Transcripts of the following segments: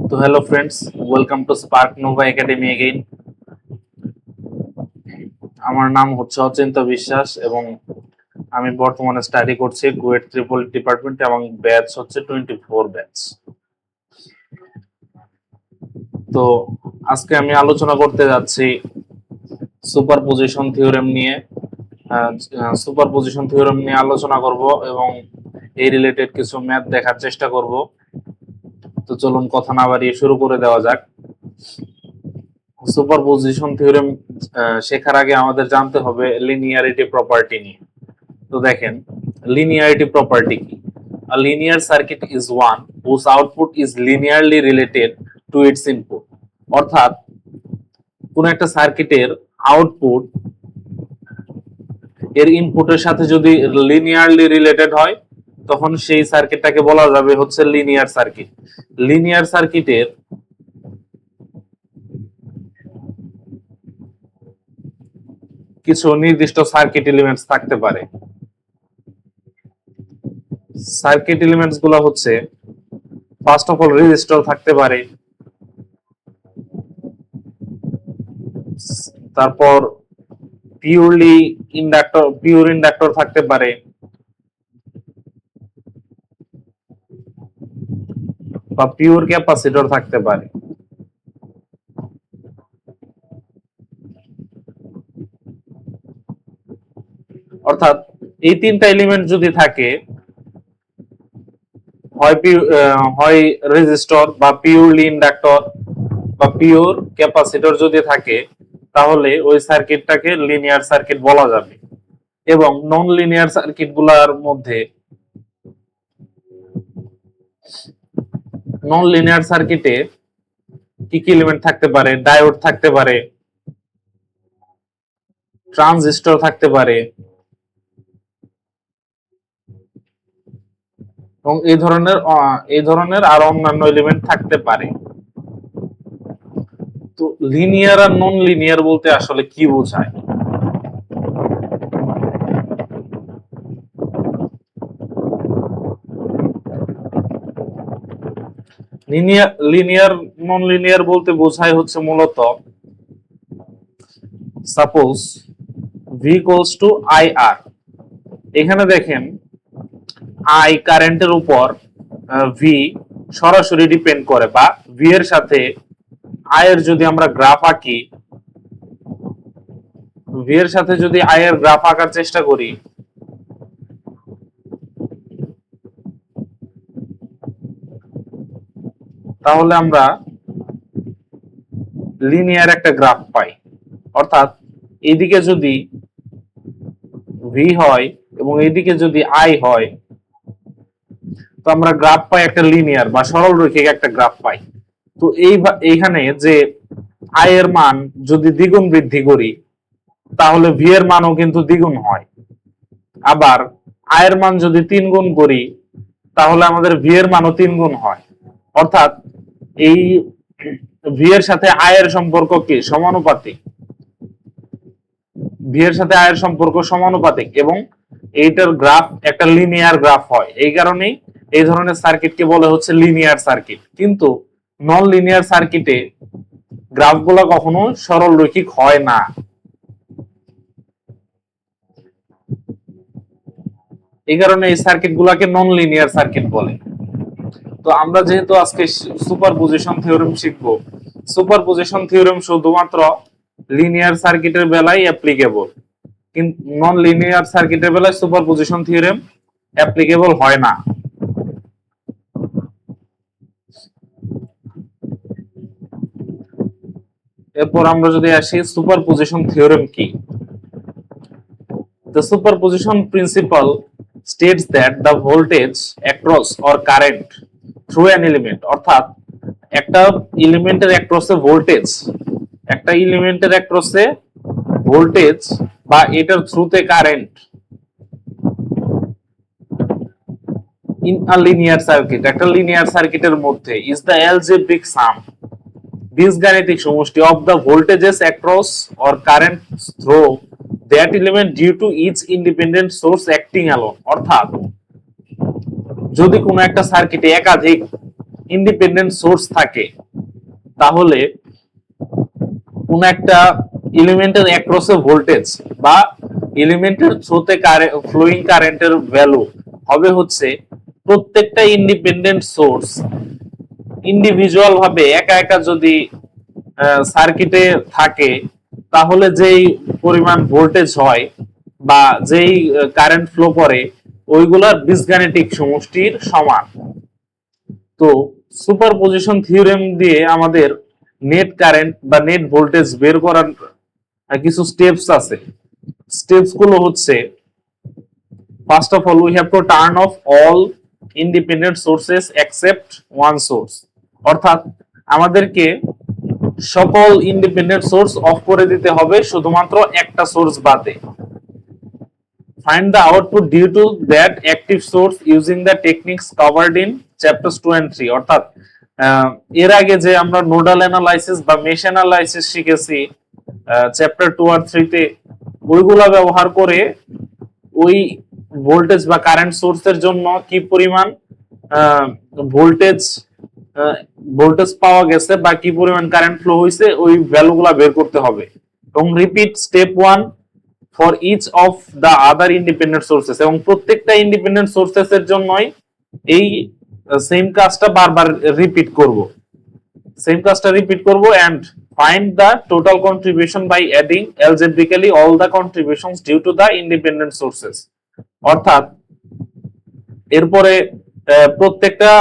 তো hello friends, welcome to spark Nova academy again. আমার নাম হচ্ছে অচিন্ত বিশ্বাস এবং আমি বর্তমানে স্টাডি করছি কুয়েট ট্রিপল ডিপার্টমেন্টে এবং ব্যাচ হচ্ছে 24 ব্যাচ। তো আজকে আমি আলোচনা করতে যাচ্ছি সুপারপজিশন থিওরেম নিয়ে। সুপারপজিশন থিওরেম নিয়ে আলোচনা করব এবং এই রিলেটেড কিছু ম্যাথ দেখার চেষ্টা করব। তো চলুন কথা না বাড়িয়ে শুরু করে দেওয়া যাক। সুপারপজিশন থিওরেম শেখার আগে আমাদের জানতে হবে লিনিয়ারিটি প্রপার্টি নিয়ে। তো দেখেন, লিনিয়ারিটি প্রপার্টি কি? A linear circuit is one whose output is linearly related to its input. অর্থাৎ কোন একটা সার্কিটের আউটপুট এর ইনপুটের সাথে যদি লিনিয়ারলি রিলেটেড হয় তখন সেই সার্কিটটাকে বলা যাবে হচ্ছে লিনিয়ার সার্কিট। লিনিয়ার সার্কিটের কিছু নির্দিষ্ট সার্কিট এলিমেন্টস থাকতে পারে। সার্কিট এলিমেন্টস গুলো হচ্ছে, ফার্স্ট অফ অল রেজিস্টর থাকতে পারে, তারপর পিওর ইন্ডাক্টর থাকতে পারে, বা পিওর ক্যাপাসিটর থাকতে পারে। অর্থাৎ এই তিনটা এলিমেন্ট যদি থাকে, হয় রেজিস্টর বা পিওরলি ইন্ডাক্টর বা পিওর ক্যাপাসিটর যদি থাকে, তাহলে ওই সার্কিটটাকে লিনিয়ার সার্কিট বলা যাবে। এবং নন লিনিয়ার সার্কিট গুলার মধ্যে নন লিনিয়ার সার্কিটে কি কি এলিমেন্ট থাকতে পারে? ডায়োড থাকতে পারে, ট্রানজিস্টর থাকতে পারে, এবং এই ধরনের আরো অন্যান্য এলিমেন্ট থাকতে পারে। তো লিনিয়ার আর নন লিনিয়ার বলতে আসলে কি বোঝায়? লিনিয়ার নন লিনিয়ার বলতে বোঝায় হচ্ছে মূলত, suppose V equals to I R. এখানে দেখেন, আই কারেন্টের উপর ভি সরাসরি ডিপেন্ড করে, বা ভি এর সাথে আই এর যদি আমরা গ্রাফ আঁকি, ভি এর সাথে যদি আই এর গ্রাফ আঁকার চেষ্টা করি, তাহলে আমরা লিনিয়ার একটা গ্রাফ পাই। অর্থাৎ এইদিকে যদি ভি হয় এবং এইদিকে যদি আই হয়, তো আমরা গ্রাফ পাই একটা লিনিয়ার বা সরল রৈখিক একটা গ্রাফ পাই। তো এইখানে যে আই এর মান যদি দ্বিগুণ বৃদ্ধি করি, তাহলে ভি এর মানও কিন্তু দ্বিগুণ হয়। আবার আই এর মান যদি 3 গুণ করি, তাহলে আমাদের ভি এর মানও 3 গুণ হয়। অর্থাৎ এই ভি এর সাথে আই এর সম্পর্ক কি? সমানুপাতিক। ভি এর সাথে আই এর সম্পর্ক সমানুপাতিক এবং এইটার গ্রাফ একটা লিনিয়ার গ্রাফ হয়। এই কারণেই এই ধরনের সার্কিটকে বলে হচ্ছে লিনিয়ার সার্কিট। কিন্তু নন লিনিয়ার সার্কিটে গ্রাফগুলো কখনো সরল রৈখিক হয় না। এই কারণে এই সার্কিট গুলাকে নন লিনিয়ার সার্কিট বলে। তো আমরা যেহেতু আজকে সুপারপজিশন থিওরেম শিখবো, সুপারপজিশন থিওরেম শুধুমাত্র লিনিয়ার সার্কিটের বেলায় অ্যাপ্লিকেবল, কিন্তু নন লিনিয়ার সার্কিটের বেলায় সুপারপজিশন থিওরেম অ্যাপ্লিকেবল হয় না। এরপর আমরা যদি আসি সুপারপজিশন থিওরেম কি। The superposition principle states that the voltage across or current through an element, অর্থাৎ একটা এলিমেন্টের অ্যাক্রসে ভোল্টেজ, একটা এলিমেন্টের অ্যাক্রসে ভোল্টেজ বা এটার থ্রুতে current in a linear circuit, একটা লিনিয়ার সার্কিটের মধ্যে, ইজ দ্য অ্যালজেব্রিক সাম, বীজগাণিতিক সমষ্টি, of the voltages across or current through that element due to each independent source acting alone. অর্থাৎ যদি কোনো একটা সার্কিটে একাধিক ইন্ডিপেন্ডেন্ট সোর্স থাকে, তাহলে কোন একটা এলিমেন্টের অ্যাক্রসে ভোল্টেজ বা এলিমেন্টের থ্রুতে ফ্লোয়িং কারেন্টের ভ্যালু হবে হচ্ছে প্রত্যেকটা ইন্ডিপেন্ডেন্ট সোর্স ইন্ডিভিজুয়াল ভাবে একা একা যদি সার্কিটে থাকে, তাহলে যেই পরিমাণ ভোল্টেজ হয় বা যেই কারেন্ট ফ্লো করে ওইগুলার বীজগাণিতিক সমষ্টির সমান। তো সুপারপজিশন থিওরেম দিয়ে আমাদের নেট কারেন্ট বা নেট ভোল্টেজ বের করার কিছু স্টেপস আছে। স্টেপস গুলো হচ্ছে, first of all we have to turn off all independent sources except one source, অর্থাৎ আমাদেরকে সকল ইন্ডিপেন্ডেন্ট সোর্স অফ করে দিতে হবে শুধুমাত্র একটা সোর্স বাদে। Find the output due to that active source using the techniques covered in chapters 2 and 3, অর্থাৎ এর আগে যে আমরা নোডাল অ্যানালাইসিস বা মেশ অ্যানালাইসিস শিখেছি চ্যাপ্টার 2 আর 3 তে, ওইগুলা ব্যবহার করে ওই ভোল্টেজ বা কারেন্ট সোর্সের জন্য কি পরিমাণ ভোল্টেজ পাওয়া গেছে বা কি পরিমাণ কারেন্ট ফ্লো হয়েছে ওই ভ্যালুগুলা বের করতে হবে। এবং repeat step 1 for each of the other independent sources, এবং প্রত্যেকটা ইন্ডিপেন্ডেন্ট সোর্সেস এর জন্যই এই সেম কাজটা বারবার রিপিট করব। And find the total contribution by adding algebraically all the contributions due to the independent sources, অর্থাৎ এরপরে প্রত্যেকটা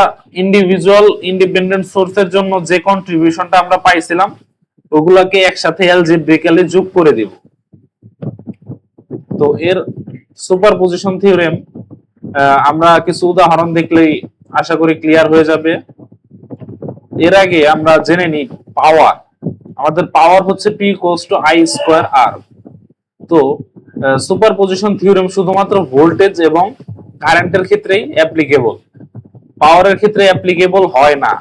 ইন্ডিভিজুয়াল ইন্ডিপেন্ডেন্ট সোর্সের জন্য যে কন্ট্রিবিউশনটা আমরা পাইছিলাম ওগুলাকে একসাথে অ্যালজেব্রিক্যালি যোগ করে দিব। তো এর সুপারপজিশন থিওরেম আমরা কিছু উদাহরণ দেখলেই আশা করি ক্লিয়ার হয়ে যাবে। এর আগে আমরা জেনে নিই পাওয়ার। আমাদের পাওয়ার হচ্ছে P = I²R। তো সুপারপজিশন থিওরেম শুধুমাত্র ভোল্টেজ এবং কারেন্টের ক্ষেত্রেই অ্যাপ্লিকেবল, পাওয়ারের ক্ষেত্রে অ্যাপ্লিকেবল হয় না।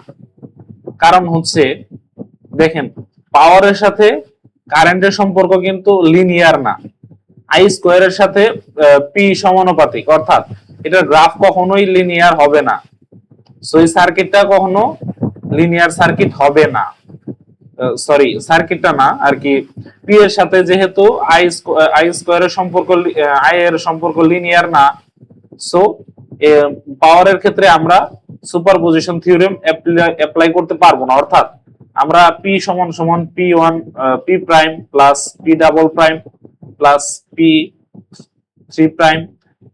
কারণ হচ্ছে দেখেন, পাওয়ারের সাথে কারেন্টের সম্পর্ক কিন্তু লিনিয়ার না, I² এর সাথে P সমানুপাতিক, অর্থাৎ এটার গ্রাফ কখনোই লিনিয়ার হবে না। সো এই সার্কিটটা কখনো লিনিয়ার সার্কিট হবে না, সার্কিটটা না আর কি। P এর সাথে যেহেতু I² এর সম্পর্ক, I এর সম্পর্ক লিনিয়ার না, সো পাওয়ারের ক্ষেত্রে আমরা সুপারপজিশন থিওরেম অ্যাপ্লাই করতে পারবো না। অর্থাৎ আমরা P = P1 P prime plus P double prime plus P3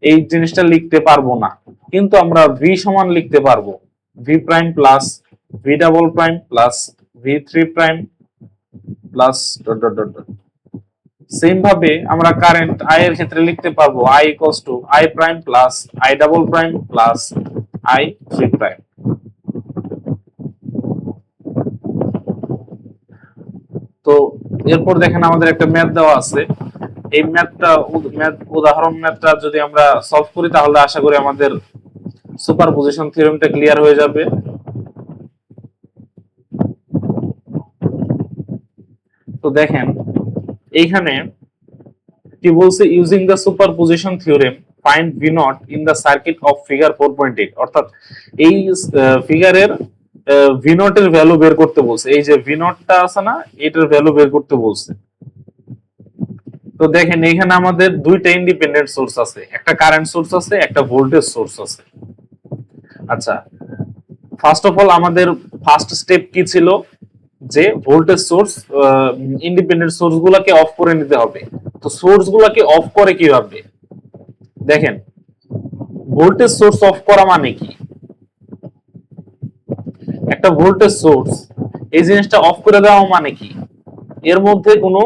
এই জিনিসটা লিখতে পারবো না, কিন্তু আমরা V সমান লিখতে পারবো V prime plus V double prime plus V3 prime plus dot dot dot. Same ভাবে আমরা কারেন্ট I এর ক্ষেত্রে লিখতে পারবো I = I prime plus I double prime plus I3 prime. তো এরপর দেখেন আমাদের একটা ম্যাথ দেওয়া আছে। এই উদাহরণ ম্যাথটা যদি আমরা সলভ করি তাহলে আশা করি আমাদের সুপারপজিশন থিওরেমটা ক্লিয়ার হয়ে যাবে। তো দেখেন এইখানে কি বলছে, using the superposition theorem find V0 in the circuit of figure 4.8, অর্থাৎ এই ফিগারের V0 এর ভ্যালু বের করতে বলছে। এই যে V0 টা আছে না, এটার ভ্যালু বের করতে বলছে। তো দেখেন এখানে আমাদের দুইটা ইন্ডিপেন্ডেন্ট সোর্স আছে, একটা কারেন্ট সোর্স আছে, একটা ভোল্টেজ সোর্স আছে। আচ্ছা, ফার্স্ট অফ অল আমাদের ফার্স্ট স্টেপ কি ছিল, যে ভোল্টেজ সোর্স ইন্ডিপেন্ডেন্ট সোর্স গুলাকে অফ করে নিতে হবে। তো সোর্স গুলাকে অফ করে কিভাবে, দেখেন ভোল্টেজ সোর্স অফ করা মানে কি, একটা ভোল্টেজ সোর্স এই জিনিসটা অফ করে দেওয়া মানে কি, এর মধ্যে কোনো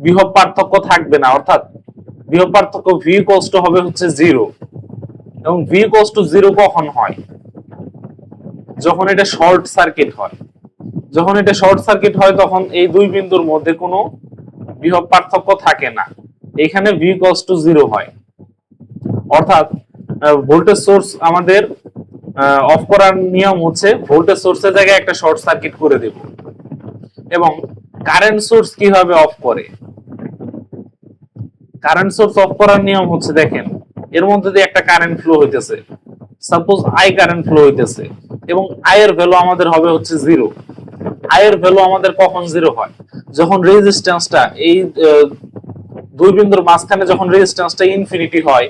বিভব পার্থক্য থাকবে না, অর্থাৎ বিভব পার্থক্য V হবে হচ্ছে 0। এবং V 0 কখন হয়, যখন এটা শর্ট সার্কিট হয়। যখন এটা শর্ট সার্কিট হয় তখন এই দুই বিন্দুর মধ্যে কোনো বিভব পার্থক্য থাকে না, এখানে V 0 হয়। অর্থাৎ ভোল্টেজ সোর্স আমাদের অফ করার নিয়ম হচ্ছে ভোল্টেজ সোর্সের জায়গায় একটা শর্ট সার্কিট করে দেব। এবং কারেন্ট সোর্স কিভাবে অফ করে, কারেন্ট সোর্স অফ করার নিয়ম হচ্ছে দেখেন এর মধ্যে দিয়ে একটা কারেন্ট ফ্লো হইতেছে, সাপোজ আই কারেন্ট ফ্লো হইতেছে এবং আই এর ভ্যালু আমাদের হবে হচ্ছে 0। আই এর ভ্যালু আমাদের কখন 0 হয়? যখন রেজিস্ট্যান্সটা এই দুই বিন্দুর মাঝখানে যখন রেজিস্ট্যান্সটা ইনফিনিটি হয়,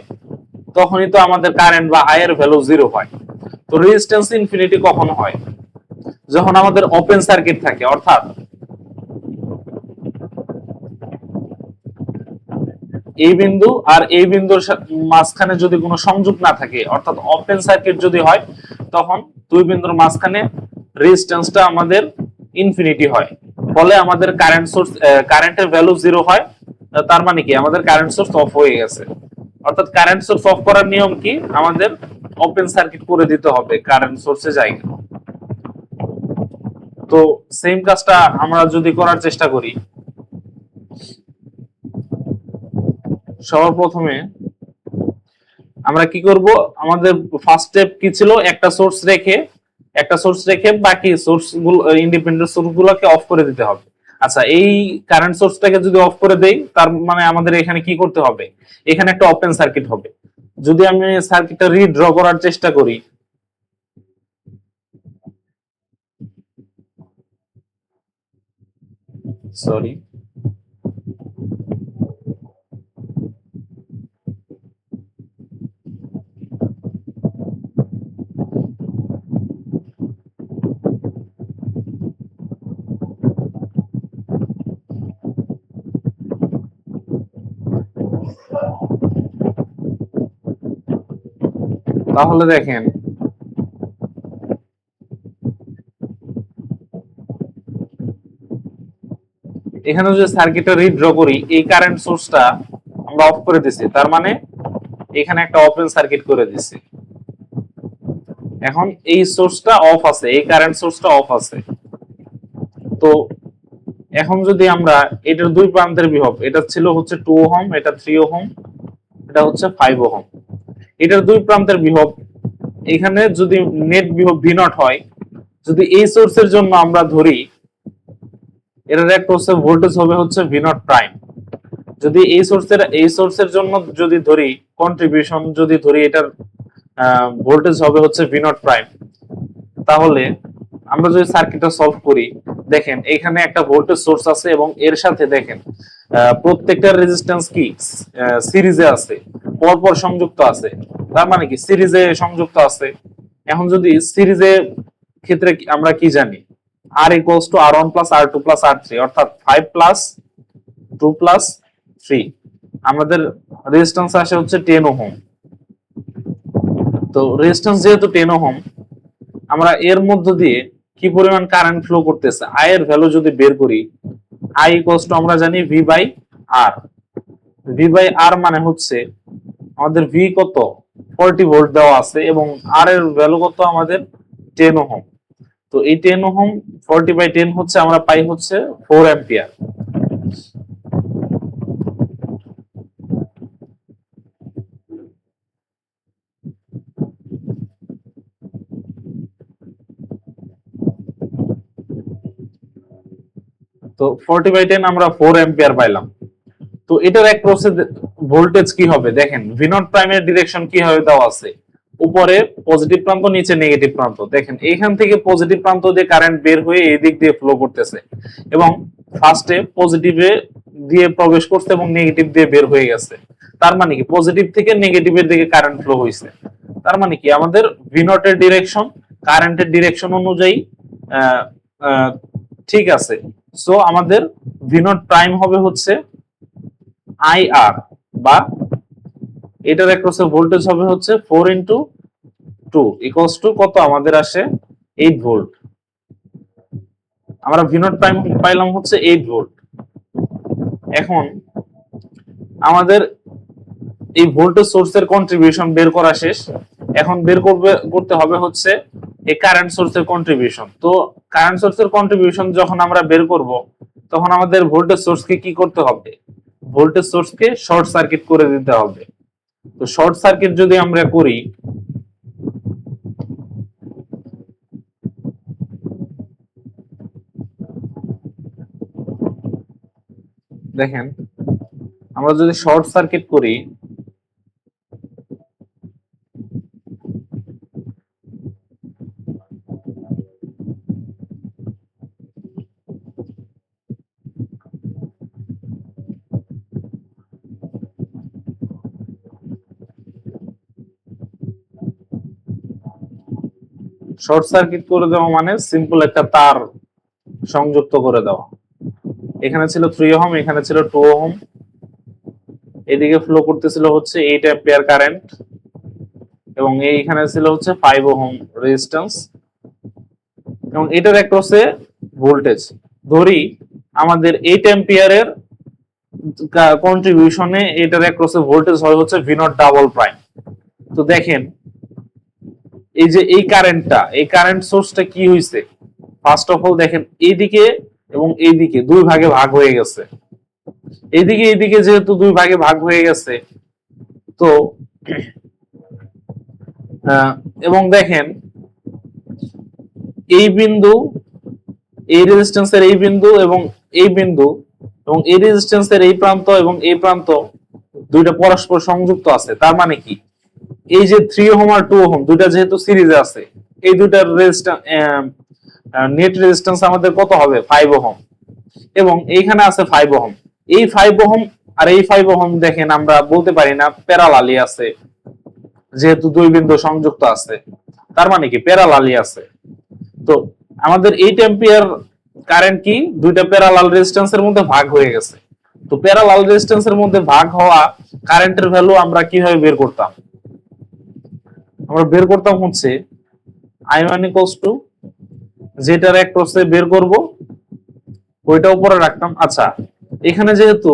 তখনই তো আমাদের কারেন্ট বা আই এর ভ্যালু 0 হয়। তো রেজিস্ট্যান্স ইনফিনিটি কখন হয়? যখন আমাদের ওপেন সার্কিট থাকে, অর্থাৎ এই বিন্দু আর এই বিন্দুর মাঝখানে যদি কোনো সংযোগ না থাকে, অর্থাৎ ওপেন সার্কিট যদি হয়, তখন দুই বিন্দুর মাঝখানে রেজিস্ট্যান্সটা আমাদের ইনফিনিটি হয়, ফলে আমাদের কারেন্ট সোর্স কারেন্টের ভ্যালু 0 হয়। তার মানে কি আমাদের কারেন্ট সোর্স অফ হয়ে গেছে। অর্থাৎ কারেন্ট সোর্স অফ করার নিয়ম কি? আমাদের ওপেন সার্কিট করে দিতে হবে কারেন্ট সোর্সে জায়গা। তো সেম কাজটা আমরা যদি করার চেষ্টা করি, সবার প্রথমে আমরা কি করব? আমাদের ফার্স্ট স্টেপ কি ছিল? একটা সোর্স রেখে বাকি সোর্স গুলো, ইন্ডিপেন্ডেন্ট সোর্স গুলোকে অফ করে দিতে হবে। আচ্ছা, এই কারেন্ট সোর্সটাকে যদি অফ করে দেই, তার মানে আমাদের এখানে কি করতে হবে? এখানে একটা ওপেন সার্কিট হবে। যদি আমি সার্কিটটা রিড্র করার চেষ্টা করি, সরি, তাহলে দেখেন এখানে যদি সার্কিটটা রিড্র করি, এই কারেন্ট সোর্সটা আমরা অফ করে দিছি, তার মানে এখানে একটা ওপেন সার্কিট করে দিছি। এখন এই সোর্সটা অফ আছে, এই কারেন্ট সোর্সটা অফ আছে। তো এখন যদি আমরা এটার দুই প্রান্তের বিভব, এটা ছিল হচ্ছে 2 ওহম, এটা 3 ওহম, এটা হচ্ছে 5 ওহম, এটার দুই প্রান্তের বিভব, এখানে যদি নেট বিভব ভি নট হয়, যদি এই সোর্সের জন্য আমরা ধরি, এটার একটা হচ্ছে ভোল্টেজ হবে হচ্ছে ভি নট প্রাইম। যদি এই সোর্সের জন্য যদি ধরি কন্ট্রিবিউশন, যদি ধরি এটার ভোল্টেজ হবে হচ্ছে ভি নট প্রাইম, তাহলে আমরা যদি সার্কিটটা সলভ করি, দেখেন এখানে একটা ভোল্টেজ সোর্স আছে এবং এর সাথে দেখেন প্রত্যেকটা রেজিস্ট্যান্স কি সিরিজে আছে, পরপর সংযুক্ত আছে। তার মানে কি সিরিজে সংযুক্ত আছে। এখন যদি সিরিজে ক্ষেত্রে আমরা কি জানি? R equals to R one plus R two plus R three, অর্থাৎ 5 প্লাস 2 প্লাস 3। আমাদের রেজিস্ট্যান্স আসে হচ্ছে 10 ওহম। তো রেজিস্ট্যান্স যেহেতু 10 ওহম, আমরা এর মধ্য দিয়ে কি পরিমাণ কারেন্ট ফ্লো করতেছে আই এর ভ্যালু যদি বের করি, আই ইকুয়ালস টু আমরা জানি V by R. V by R মানে হচ্ছে আমাদের ভি কত? 40 ভোল্ট দেওয়া আছে এবং আর এর ভ্যালু কত? আমাদের 10 ওহম। তো এই 10 ওহম 40/10 হচ্ছে আমরা পাই হচ্ছে 4 অ্যাম্পিয়ার। তো 40/10 আমরা 4 অ্যাম্পিয়ার পাইলাম। তো এটার এক প্রসেস ভোল্টেজ কি হবে? দেখেন ভি নট প্রাইমের ডিরেকশন কি হবে দেওয়া আছে, উপরে পজিটিভ প্রান্ত, নিচে নেগেটিভ প্রান্ত। দেখেন এইখান থেকে পজিটিভ প্রান্ত দিয়ে কারেন্ট বের হয়ে এই দিক দিয়ে ফ্লো করতেছে এবং ফার্স্টে পজিটিভে দিয়ে প্রবেশ করছে এবং নেগেটিভ দিয়ে বের হয়ে গেছে। তার মানে কি পজিটিভ থেকে নেগেটিভের দিকে কারেন্ট ফ্লো হয়েছে। তার মানে কি আমাদের ভি নটের ডিরেকশন কারেন্টের ডিরেকশন অনুযায়ী আহ, আহ, ঠিক আছে। সো আমাদের ভি নট প্রাইম হবে হচ্ছে আই আর, বা এটার অ্যাক্রসে ভোল্টেজ হবে হচ্ছে 4 ইন্টু 2 ইকুয়ালস টু কত? আমাদের আসে 8 ভোল্ট। আমরা ভি নট প্রাইম পাইলাম হচ্ছে 8 ভোল্ট। এখন আমাদের এই ভোল্টেজ সোর্সের কন্ট্রিবিউশন বের করা শেষ। এখন বের করতে হবে হচ্ছে এই কারেন্ট সোর্সের কন্ট্রিবিউশন। তো কারেন্ট সোর্সের কন্ট্রিবিউশন যখন আমরা বের করব, তখন আমাদের ভোল্টেজ সোর্সকে কি করতে হবে? ভোল্টেজ সোর্সকে শর্ট সার্কিট করে দিতে হবে। তো শর্ট সার্কিট যদি আমরা করি, দেখেন আমরা যদি শর্ট সার্কিট করি, শর্ট সার্কিট করে দেওয়া মানে সিম্পল একটা তার সংযুক্ত করে দেওয়া। এখানে ছিল 3 ওহম, এখানে ছিল 2 ওহম, এদিকে ফ্লো করতেছিল হচ্ছে 8 অ্যাম্পিয়ার কারেন্ট, এবং এইখানে ছিল হচ্ছে 5 ওহম রেজিস্ট্যান্স, এবং এটার অ্যাক্রসে ভোল্টেজ ধরি আমাদের 8 অ্যাম্পিয়ারের কন্ট্রিবিউশনে এটার অ্যাক্রসে ভোল্টেজ হয় হচ্ছে ভি নট ডাবল প্রাইম। তো দেখেন এই যে এই কারেন্টটা, এই কারেন্ট সোর্সটা কি হইছে, ফার্স্ট অফ অল দেখেন এইদিকে এবং এইদিকে দুই ভাগে ভাগ হয়ে গেছে। এইদিকে যেহেতু দুই ভাগে ভাগ হয়ে গেছে, তো এবং দেখেন এই বিন্দু, এই রেজিস্ট্যান্সের এই বিন্দু এবং এই বিন্দু, এবং এই রেজিস্ট্যান্সের এই প্রান্ত এবং এই প্রান্ত দুইটা পরস্পর সংযুক্ত আছে। তার মানে কি, এই যে 3 ওহম আর 2 ওহম দুইটা যেহেতু সিরিজে আছে, এই দুইটার রেজিস্ট্যান্স নেট রেজিস্ট্যান্স আমাদের কত হবে, 5 ওহম, এবং এইখানে আছে 5 ওহম। এই 5 ওহম আর এই 5 ওহম দেখেন আমরা বলতে পারি না প্যারালালি আছে, যেহেতু দুই বিন্দু সংযুক্ত আছে, তার মানে কি প্যারালালি আছে। তো আমাদের 8 অ্যাম্পিয়ার কারেন্ট কি দুইটা প্যারালাল রেজিস্ট্যান্সের মধ্যে ভাগ হয়ে গেছে। তো প্যারালাল রেজিস্ট্যান্সের মধ্যে ভাগ হওয়া কারেন্টের ভ্যালু আমরা কিভাবে বের করতাম, আমরা বের করতাম হচ্ছে I1 ইকুয়ালস টু যেটার অ্যাক্রসে বের করব ওইটা উপরে রাখতাম। আচ্ছা, এখানে যেহেতু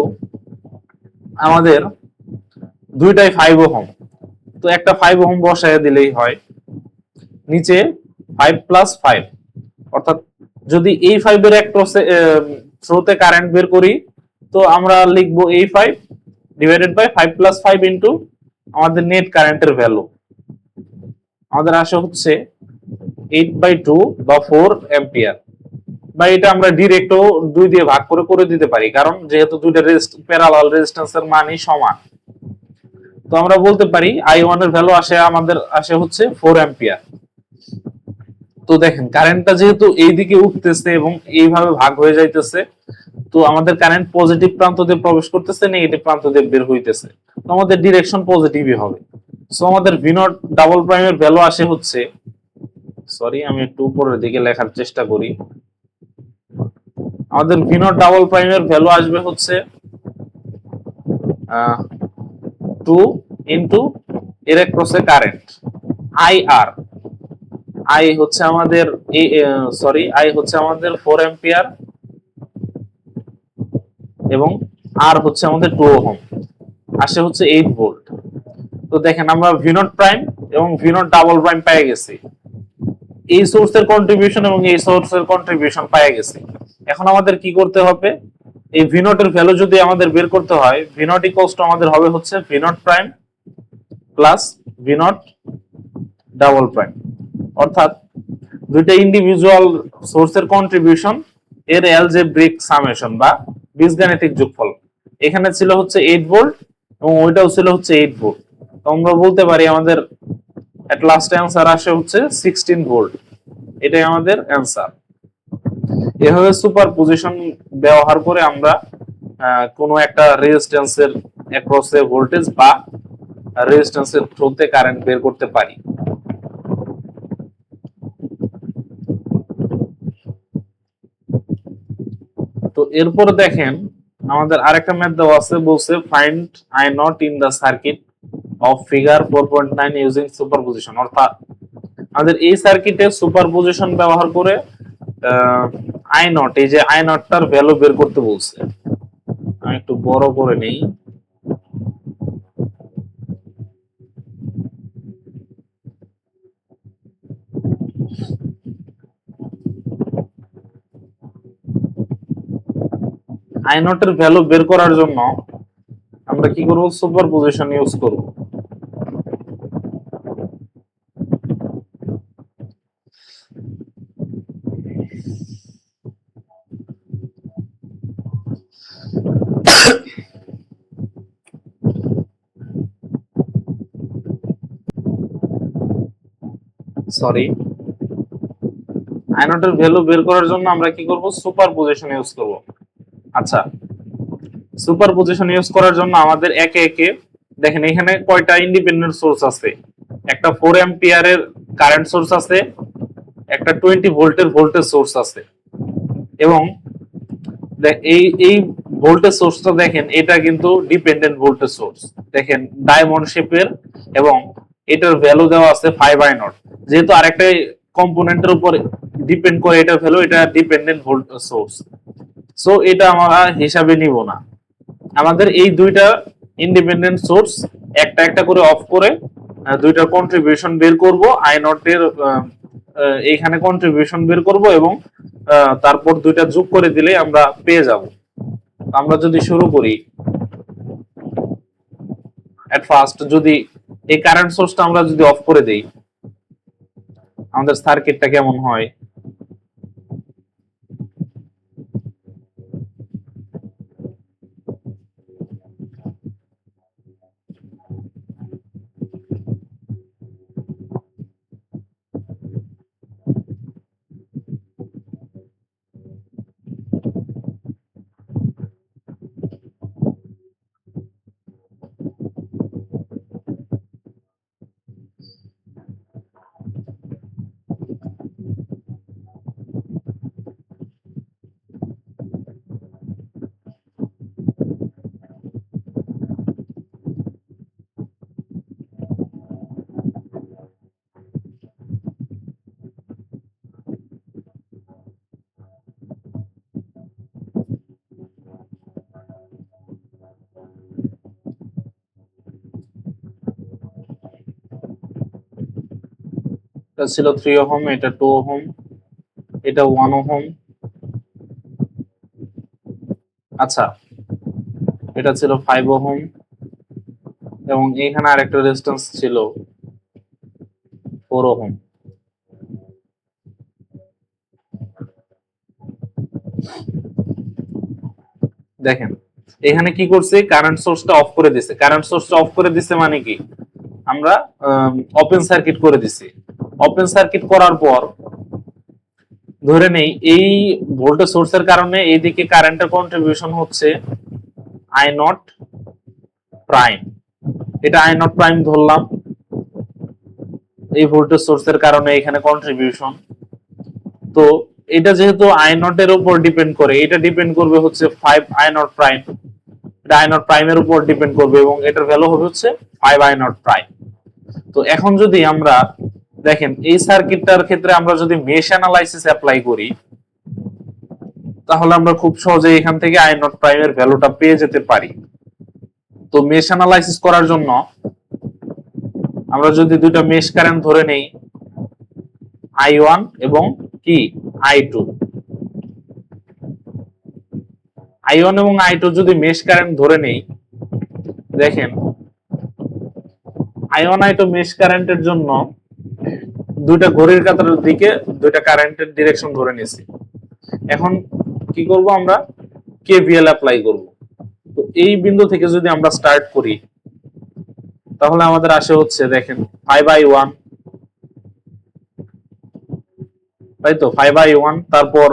আমাদের দুইটাই 5 ওহম, তো একটা 5 ওহম বসায় দিলেই হয়, নিচে 5 প্লাস 5, অর্থাৎ যদি এই 5 এর অ্যাক্রসে থ্রুতে কারেন্ট বের করি, তো আমরা লিখবো এই 5 ডিভাইডেড বাই 5 প্লাস 5 ইনটু আমাদের নেট কারেন্টের ভ্যালু, আমাদের আসে হচ্ছে 8/2 বা 4 অ্যাম্পিয়ার। বা এটা আমরা ডিরেক্টও 2 দিয়ে ভাগ করে দিতে পারি, কারণ যেহেতু দুইটা প্যারালাল রেজিস্ট্যান্সের মানই সমান। তো আমরা বলতে পারি I1 এর ভ্যালু আমাদের আসে হচ্ছে 4 অ্যাম্পিয়ার। তো দেখেন কারেন্টটা যেহেতু এইদিকে উঠতেছে এবং এইভাবে ভাগ হয়ে যাইতেছে, তো আমাদের কারেন্ট পজিটিভ প্রান্ত দিয়ে প্রবেশ করতেছে, নেগেটিভ প্রান্ত দিয়ে বের হইতেছে, তো আমাদের ডিরেকশন পজিটিভই হবে। সো আমাদের ভি নট ডাবল প্রাইমের ভ্যালু আসে হচ্ছে, সরি আমি একটু উপরের দিকে লেখার চেষ্টা করি, আমাদের ভি নট ডাবল প্রাইমের ভ্যালু আসবে হচ্ছে 2 ইনটু এর অ্যাক্রসে কারেন্ট IR। আই হচ্ছে আমাদের আই হচ্ছে আমাদের 4 অ্যাম্পিয়ার, এবং আর হচ্ছে আমাদের 2 ওহম, আসে হচ্ছে 8 ভোল্ট। তো দেখেন আমরা ভি নট প্রাইম এবং ভি নট ডাবল প্রাইম পেয়ে গেছি, এই সোর্সের কন্ট্রিবিউশন এবং এই সোর্সের কন্ট্রিবিউশন পেয়ে গেছি। এখন আমাদের কি করতে হবে, এই ভি নট এর ভ্যালু যদি আমাদের বের করতে হয়, ভি নট ইকুয়ালস টু আমাদের হবে হচ্ছে V naught prime plus V naught double prime, অর্থাৎ দুইটা ইন্ডিভিজুয়াল সোর্সের কন্ট্রিবিউশন এর অ্যালজেব্রিক সামেশন বা বীজগাণিতিক যোগফল। এখানে ছিল হচ্ছে 8 ভোল্ট এবং ওইটাও ছিল হচ্ছে 8 ভোল্ট। তো আমরা বলতে পারি আমাদের এট লাস্ট অ্যান্সার আসে হচ্ছে 16 ভোল্ট, এটাই আমাদের অ্যান্সার। এভাবে সুপারপজিশন ব্যবহার করে আমরা কোনো একটা রেজিস্ট্যান্সের অ্যাক্রসে ভোল্টেজ বা রেজিস্ট্যান্সের থ্রুতে কারেন্ট বের করতে পারি। তো এরপর দেখেন আমাদের আরেকটা ম্যাথ দেওয়া আছে, বলছে find I not in the circuit of figure 4.9 using superposition, অর্থাৎ আমাদের এই সার্কিটে সুপারপজিশন ব্যবহার করে I নট, এই যে I নটটার ভ্যালু বের করতে বলছে। আমি একটু বড় করে নেই, I নট এর ভ্যালু বের করার জন্য আমরা কি করব, সুপারপজিশন ইউজ করব। সরি, I নট এর ভ্যালু বের করার জন্য আমরা কি করব, সুপারপজিশন ইউজ করব। আচ্ছা, সুপারপজিশন ইউজ করার জন্য আমাদের একে একে দেখেন এখানে কয়টা ইন্ডিপেন্ডেন্ট সোর্স আছে, একটা 4 অ্যাম্পিয়ারের কারেন্ট সোর্স আছে, একটা 20 ভোল্টের ভোল্টেজ সোর্স আছে এবং এই এই ভোল্টেজ সোর্সটা দেখেন এটা কিন্তু ডিপেন্ডেন্ট ভোল্টেজ সোর্স, দেখেন ডায়মন্ড শেপের এবং এটার ভ্যালু দেওয়া আছে 5i0, যেহেতু আরেকটা কম্পোনেন্টের উপর ডিপেন্ড করে এটার ভ্যালু, এটা ডিপেন্ডেন্ট ভোল্টেজ সোর্স, সো এটা আমরা হিসাবে নিব না। আমাদের এই দুইটা ইন্ডিপেন্ডেন্ট সোর্স একটা একটা করে অফ করে দুইটার কন্ট্রিবিউশন বের করব, i0 এর এইখানে কন্ট্রিবিউশন বের করব এবং তারপর দুইটা যোগ করে দিলে আমরা পেয়ে যাব। আমরা যদি শুরু করি এট ফার্স্ট, যদি এই কারেন্ট সোর্সটা আমরা যদি অফ করে দেই আমাদের সার্কিটটা কেমন হয়। এটা ছিল 3 ওহম, এটা 2 ওহম, এটা 1 ওহম। আচ্ছা, এটা ছিল 5 ওহম এবং এখানে আরেকটা রেজিস্ট্যান্স ছিল 4 ওহম। দেখেন এখানে কি করছে, কারেন্ট সোর্সটা অফ করে দিছে। কারেন্ট সোর্সটা অফ করে দিছে মানে কি, আমরা ওপেন সার্কিট করে দিছি। ওপেন সার্কিট করার পর ধরে নেই এই ভোল্টেজ সোর্সের কারণে এইদিকে কারেন্টের কন্ট্রিবিউশন হচ্ছে i0 প্রাইম। এটা i0 প্রাইম ধরলাম, এই ভোল্টেজ সোর্সের কারণে এখানে কন্ট্রিবিউশন। তো এটা যেহেতু i0 এর উপর ডিপেন্ড করে, এটা ডিপেন্ড করবে হচ্ছে 5i0 প্রাইম, এটা i0 প্রাইমের উপর ডিপেন্ড করবে এবং এটার ভ্যালু হবে হচ্ছে 5i0 প্রাইম। তো এখন যদি আমরা দেখেন এই সার্কিটটার ক্ষেত্রে আমরা যদি মেশ অ্যানালাইসিস অ্যাপ্লাই করি তাহলে আমরা খুব সহজে এখান থেকে i0 প্রাইমের ভ্যালুটা পেয়ে যেতে পারি। তো মেশ অ্যানালাইসিস করার জন্য আমরা যদি দুইটা মেশ কারেন্ট ধরে নেই i1 এবং কি i2, i1 এবং i2 যদি মেশ কারেন্ট ধরে নেই, দেখেন i1 i2 মেশ কারেন্টের জন্য দুইটা ঘড়ির কাঁটার দিকে দুইটা কারেন্টের ডিরেকশন ধরে নিয়েছি। এখন কি করব, আমরা কেভিএল অ্যাপ্লাই করব। তো এই বিন্দু থেকে যদি আমরা স্টার্ট করি তাহলে আমাদের আসে হচ্ছে দেখেন 5i1, তাই তো 5i1, তারপর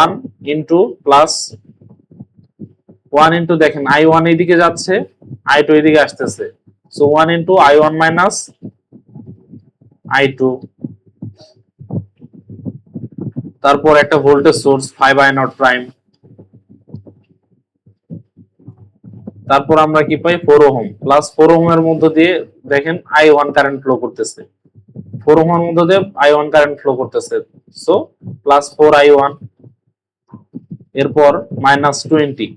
1 ইনটু প্লাস 1 ইনটু দেখেন i1 এইদিকে যাচ্ছে, i2 এইদিকে আসতেছে, so 1 into i1 minus i2, তারপর একটা ভোল্টেজ সোর্স 5i0 প্রাইম, তারপর আমরা কি পাই 4 ওহম প্লাস 4 ওহম এর মধ্য দিয়ে দেখেন i1 কারেন্ট ফ্লো করতেছে, 4 ওহম এর মধ্য দিয়ে i1 কারেন্ট ফ্লো করতেছে, সো প্লাস 4i1, এরপর মাইনাস 20,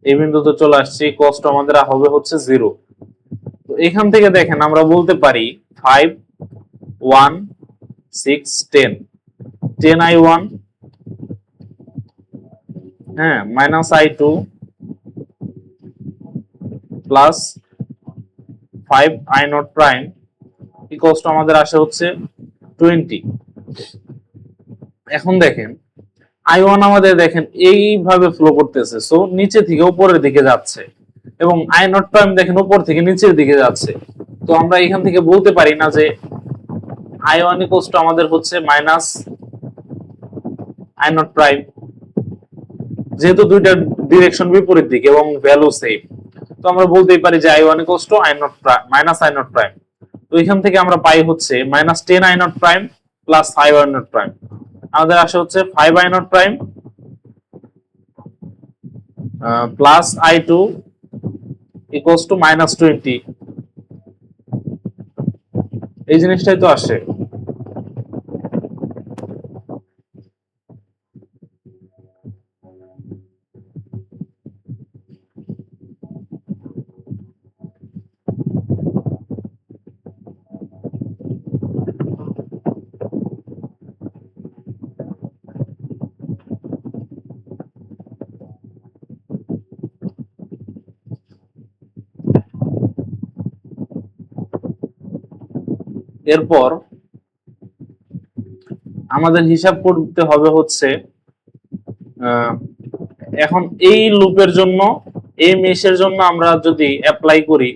এই বিন্দুতে চলে আসছি, কষ্ট আমাদের হবে হচ্ছে 0। তো এখান থেকে দেখেন আমরা বলতে পারি 5 1 6 10, 10i1 হ্যাঁ minus i2 plus 5i0 prime equals to আমাদের আসে হচ্ছে 20। এখন দেখেন i1 আমাদের দেখেন এইভাবে ফ্লো করতেছে, সো নিচে থেকে উপরের দিকে যাচ্ছে এবং i0 প্রাইম দেখেন উপর থেকে নিচের দিকে যাচ্ছে। তো আমরা এখান থেকে বলতে পারি না যে i1 ইকুয়ালস টু আমাদের হচ্ছে মাইনাস i0 প্রাইম, যেহেতু দুইটা ডিরেকশন বিপরীত দিকে এবং ভ্যালু সেম, তো আমরা বলতেই পারি যে i1 equals to i0 prime minus i0 prime. তো এখান থেকে আমরা পাই হচ্ছে -10 i0 prime plus 5 i0 prime. আমাদের আসে হচ্ছে 5 i0 prime plus i2 equals to -20। এই জিনিসটাই তো আসে। এরপর আমাদের হিসাব করতে হবে হচ্ছে এখন এই লুপের জন্য, এই মেশের জন্য আমরা যদি অ্যাপ্লাই করি,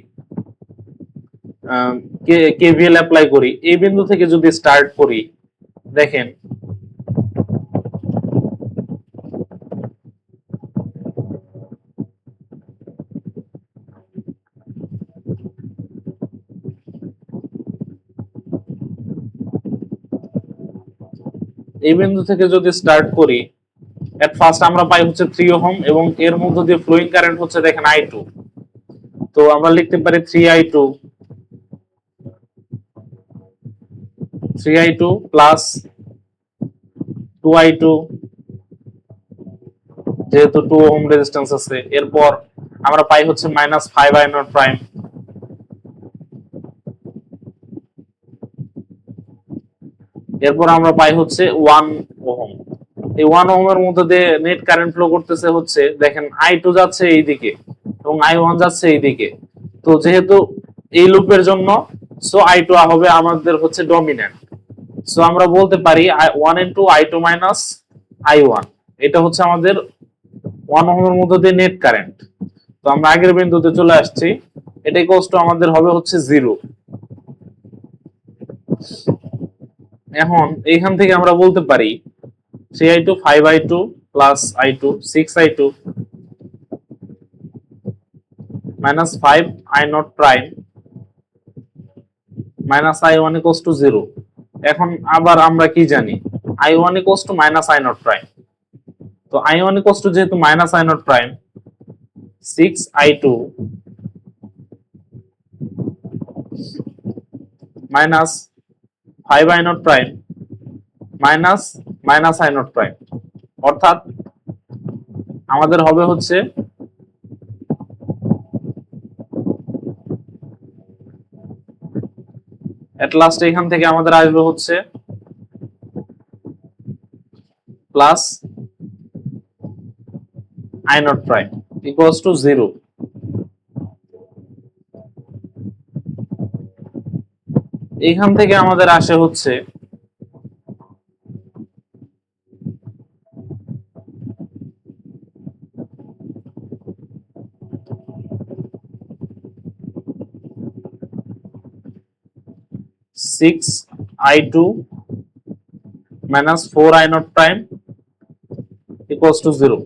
কেভিএল অ্যাপ্লাই করি, এই বিন্দু থেকে যদি স্টার্ট করি, দেখেন এই বিন্দু থেকে যদি স্টার্ট করি, এট ফার্স্ট আমরা পাই হচ্ছে 3 ওহম এবং এর মধ্য দিয়ে ফ্লোয়িং কারেন্ট হচ্ছে দেখেন i2। তো আমরা লিখতে পারি 3i2 প্লাস 2i2, যেহেতু 2 ওহম রেজিস্ট্যান্স আছে। এরপর আমরা পাই হচ্ছে -5i0 প্রাইম, এরপর আমরা পাই হচ্ছে 1 ওহম। এই 1 ওহমের মধ্যে দিয়ে নেট কারেন্ট ফ্লো করতেছে হচ্ছে দেখেন i2 যাচ্ছে এইদিকে এবং i1 যাচ্ছে এইদিকে। তো যেহেতু এই লুপের জন্য, সো i2 হবে আমাদের হচ্ছে ডমিন্যান্ট। সো আমরা বলতে পারি 1 ইনটু i2 মাইনাস i1, এটা হচ্ছে আমাদের 1 ওহমের মধ্যে দিয়ে নেট কারেন্ট। তো আমরা আগের বিন্দুতে চলে আসছি, এটা ইকুয়ালস টু আমাদের হবে হচ্ছে 0। এখন এইখান থেকে আমরা বলতে পারি 3i2 5i2 plus i2 6i2 minus 5i0 prime minus i1 equals to 0। এখন আবার আমরা কি জানি, i1 equals to minus i0 prime. তো i1 ইকুয়ালস টু যেহেতু minus i0 prime, 6i2 minus 5i0 prime minus minus i0 prime, অর্থাৎ আমাদের হবে হচ্ছে এট লাস্ট এখান থেকে আমাদের আসবে হচ্ছে plus i0 prime equals to 0। এখান থেকে আমাদের আসে হচ্ছে 6i2 minus 4i0 prime equals to 0।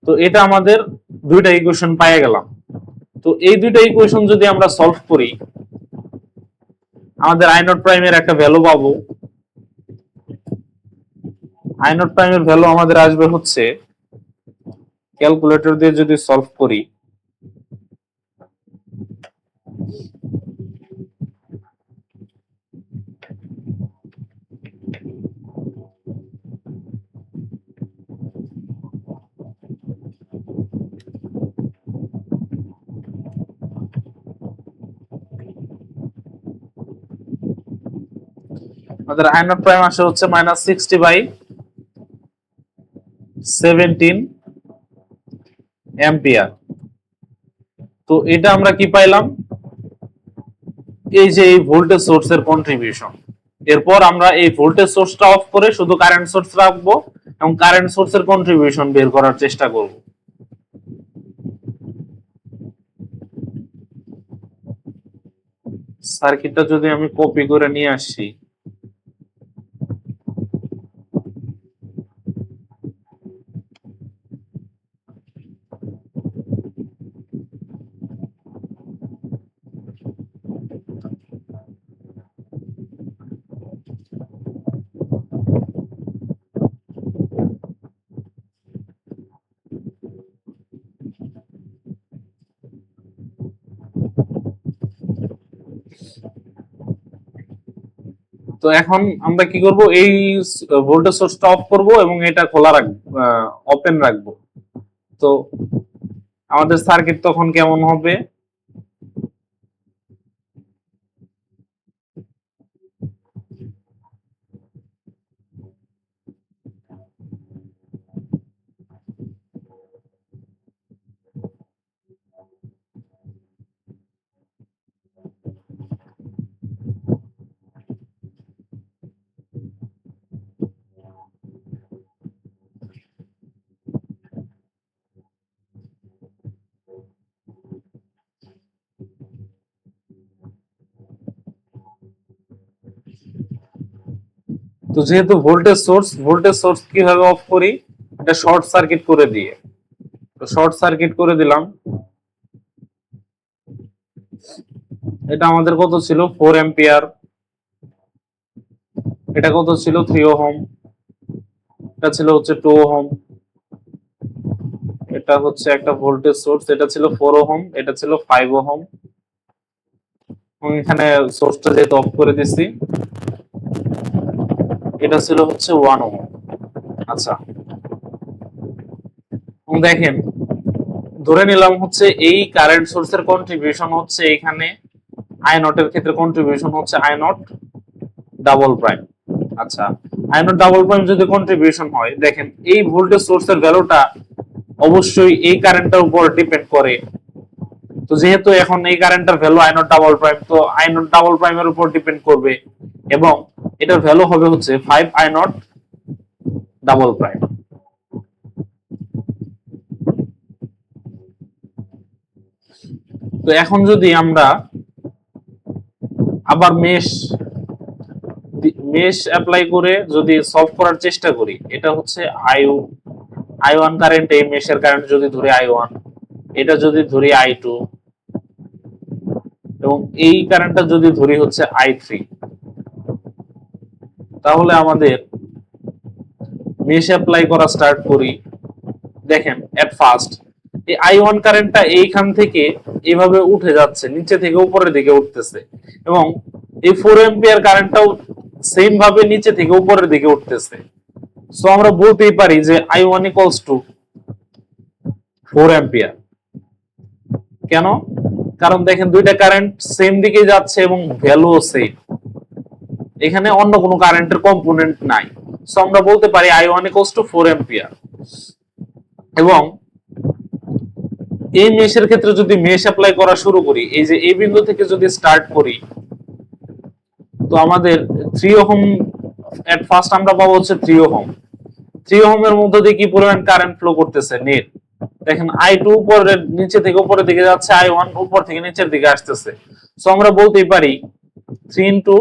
তো এটা আমাদের দুইটা ইকুয়েশন পেয়ে গেলাম। তো এই দুইটা ইকুয়েশন যদি আমরা সলভ করি, আমাদের i0 প্রাইমের একটা ভ্যালু পাবো। i0 প্রাইমের ভ্যালু আমাদের আসবে হচ্ছে, ক্যালকুলেটর দিয়ে যদি সলভ করি, আমাদের i0 প্রাইম আসে হচ্ছে -60/17 অ্যাম্পিয়ার। তো এটা আমরা কি পাইলাম, এই যে এই ভোল্টেজ সোর্সের কন্ট্রিবিউশন। এরপর আমরা এই ভোল্টেজ সোর্সটা অফ করে শুধু কারেন্ট সোর্স রাখবো এবং কারেন্ট সোর্সের কন্ট্রিবিউশন বের করার চেষ্টা করব। সার্কিটটা যদি আমি কপি করে নিয়ে আসি, তো এখন আমরা কি করব, এই ভোল্টেজ সোর্সটা অফ করব এবং এটা খোলা রাখবো, ওপেন রাখবো। তো আমাদের সার্কিট তখন কেমন হবে? তো যেহেতু ভোল্টেজ সোর্স কিভাবে অফ করি? এটা শর্ট সার্কিট করে দিয়ে। তো শর্ট সার্কিট করে দিলাম। এটা আমাদের কত ছিল? 4 অ্যাম্পিয়ার। এটা কত ছিল? 3 ওহম। এটা ছিল হচ্ছে 2 ওহম। এটা হচ্ছে একটা ভোল্টেজ সোর্স, এটা ছিল 4 ওহম, এটা ছিল 5 ওহম। এবং এখানে সোর্সটা যেহেতু অফ করে দিছি, এটা ছিল হচ্ছে 1 ওহম। আচ্ছা, দেখেন, ধরে নিলাম হচ্ছে এই কারেন্ট সোর্সের কন্ট্রিবিউশন হচ্ছে এখানে আই নটের ক্ষেত্রে কন্ট্রিবিউশন হচ্ছে আই নট ডাবল প্রাইম। আচ্ছা, আই নট ডাবল প্রাইম যদি কন্ট্রিবিউশন হয়, দেখেন এই ভোল্টেজ সোর্সের ভ্যালুটা অবশ্যই এই কারেন্টের উপর ডিপেন্ড করে। তো যেহেতু এখন এই কারেন্টের value I not double prime, তো আই নট ডাবল প্রাইমের উপর ডিপেন্ড করবে এবং এটার ভ্যালু হবে হচ্ছে 5 আই নট ডাবল প্রাইম। তো এখন যদি আমরা আবার মেশ অ্যাপ্লাই করে যদি সলভ করার চেষ্টা করি, এটা হচ্ছে I1 কারেন্ট, এই মেশের কারেন্ট যদি ধরি I1, এটা যদি ধরি I2 এবং এই কারেন্টটা যদি ধরি হচ্ছে I3, তাহলে আমাদের মেশ অ্যাপ্লাই করা স্টার্ট করি। দেখেন এট ফার্স্ট এই I1 কারেন্টটা এইখান থেকে এইভাবে উঠে যাচ্ছে, নিচে থেকে উপরের দিকে উঠতেছে এবং এই 4 অ্যাম্পিয়ার কারেন্টটাও সেম ভাবে নিচে থেকে উপরের দিকে উঠতেছে। সো আমরা বলতেই পারি যে I1 ইকুয়ালস টু 4 অ্যাম্পিয়ার। কেন? কারণ দেখেন দুইটা কারেন্ট সেম দিকে যাচ্ছে এবং ভ্যালুও সেম, এখানে অন্য কোনো কারেন্টের কম্পোনেন্ট নাই। সো আমরা বলতে পারি I1 ইকুয়ালস টু 4 অ্যাম্পিয়ার। এবং এই মেশের ক্ষেত্রে যদি মেশ অ্যাপ্লাই করা শুরু করি, এই যে এই বিন্দু থেকে যদি স্টার্ট করি, তো আমাদের 3 ওহম এট ফার্স্ট আমরা পাবো হচ্ছে 3 ওহম। 3 ওহমের মধ্যে দিয়ে কি পরিমাণ কারেন্ট ফ্লো করতেছে? নেট। দেখেন I2 উপরের নিচে থেকে উপরের দিকে যাচ্ছে, I1 উপর থেকে নিচের দিকে আসতেছে। সো আমরা বলতেই পারি 3 into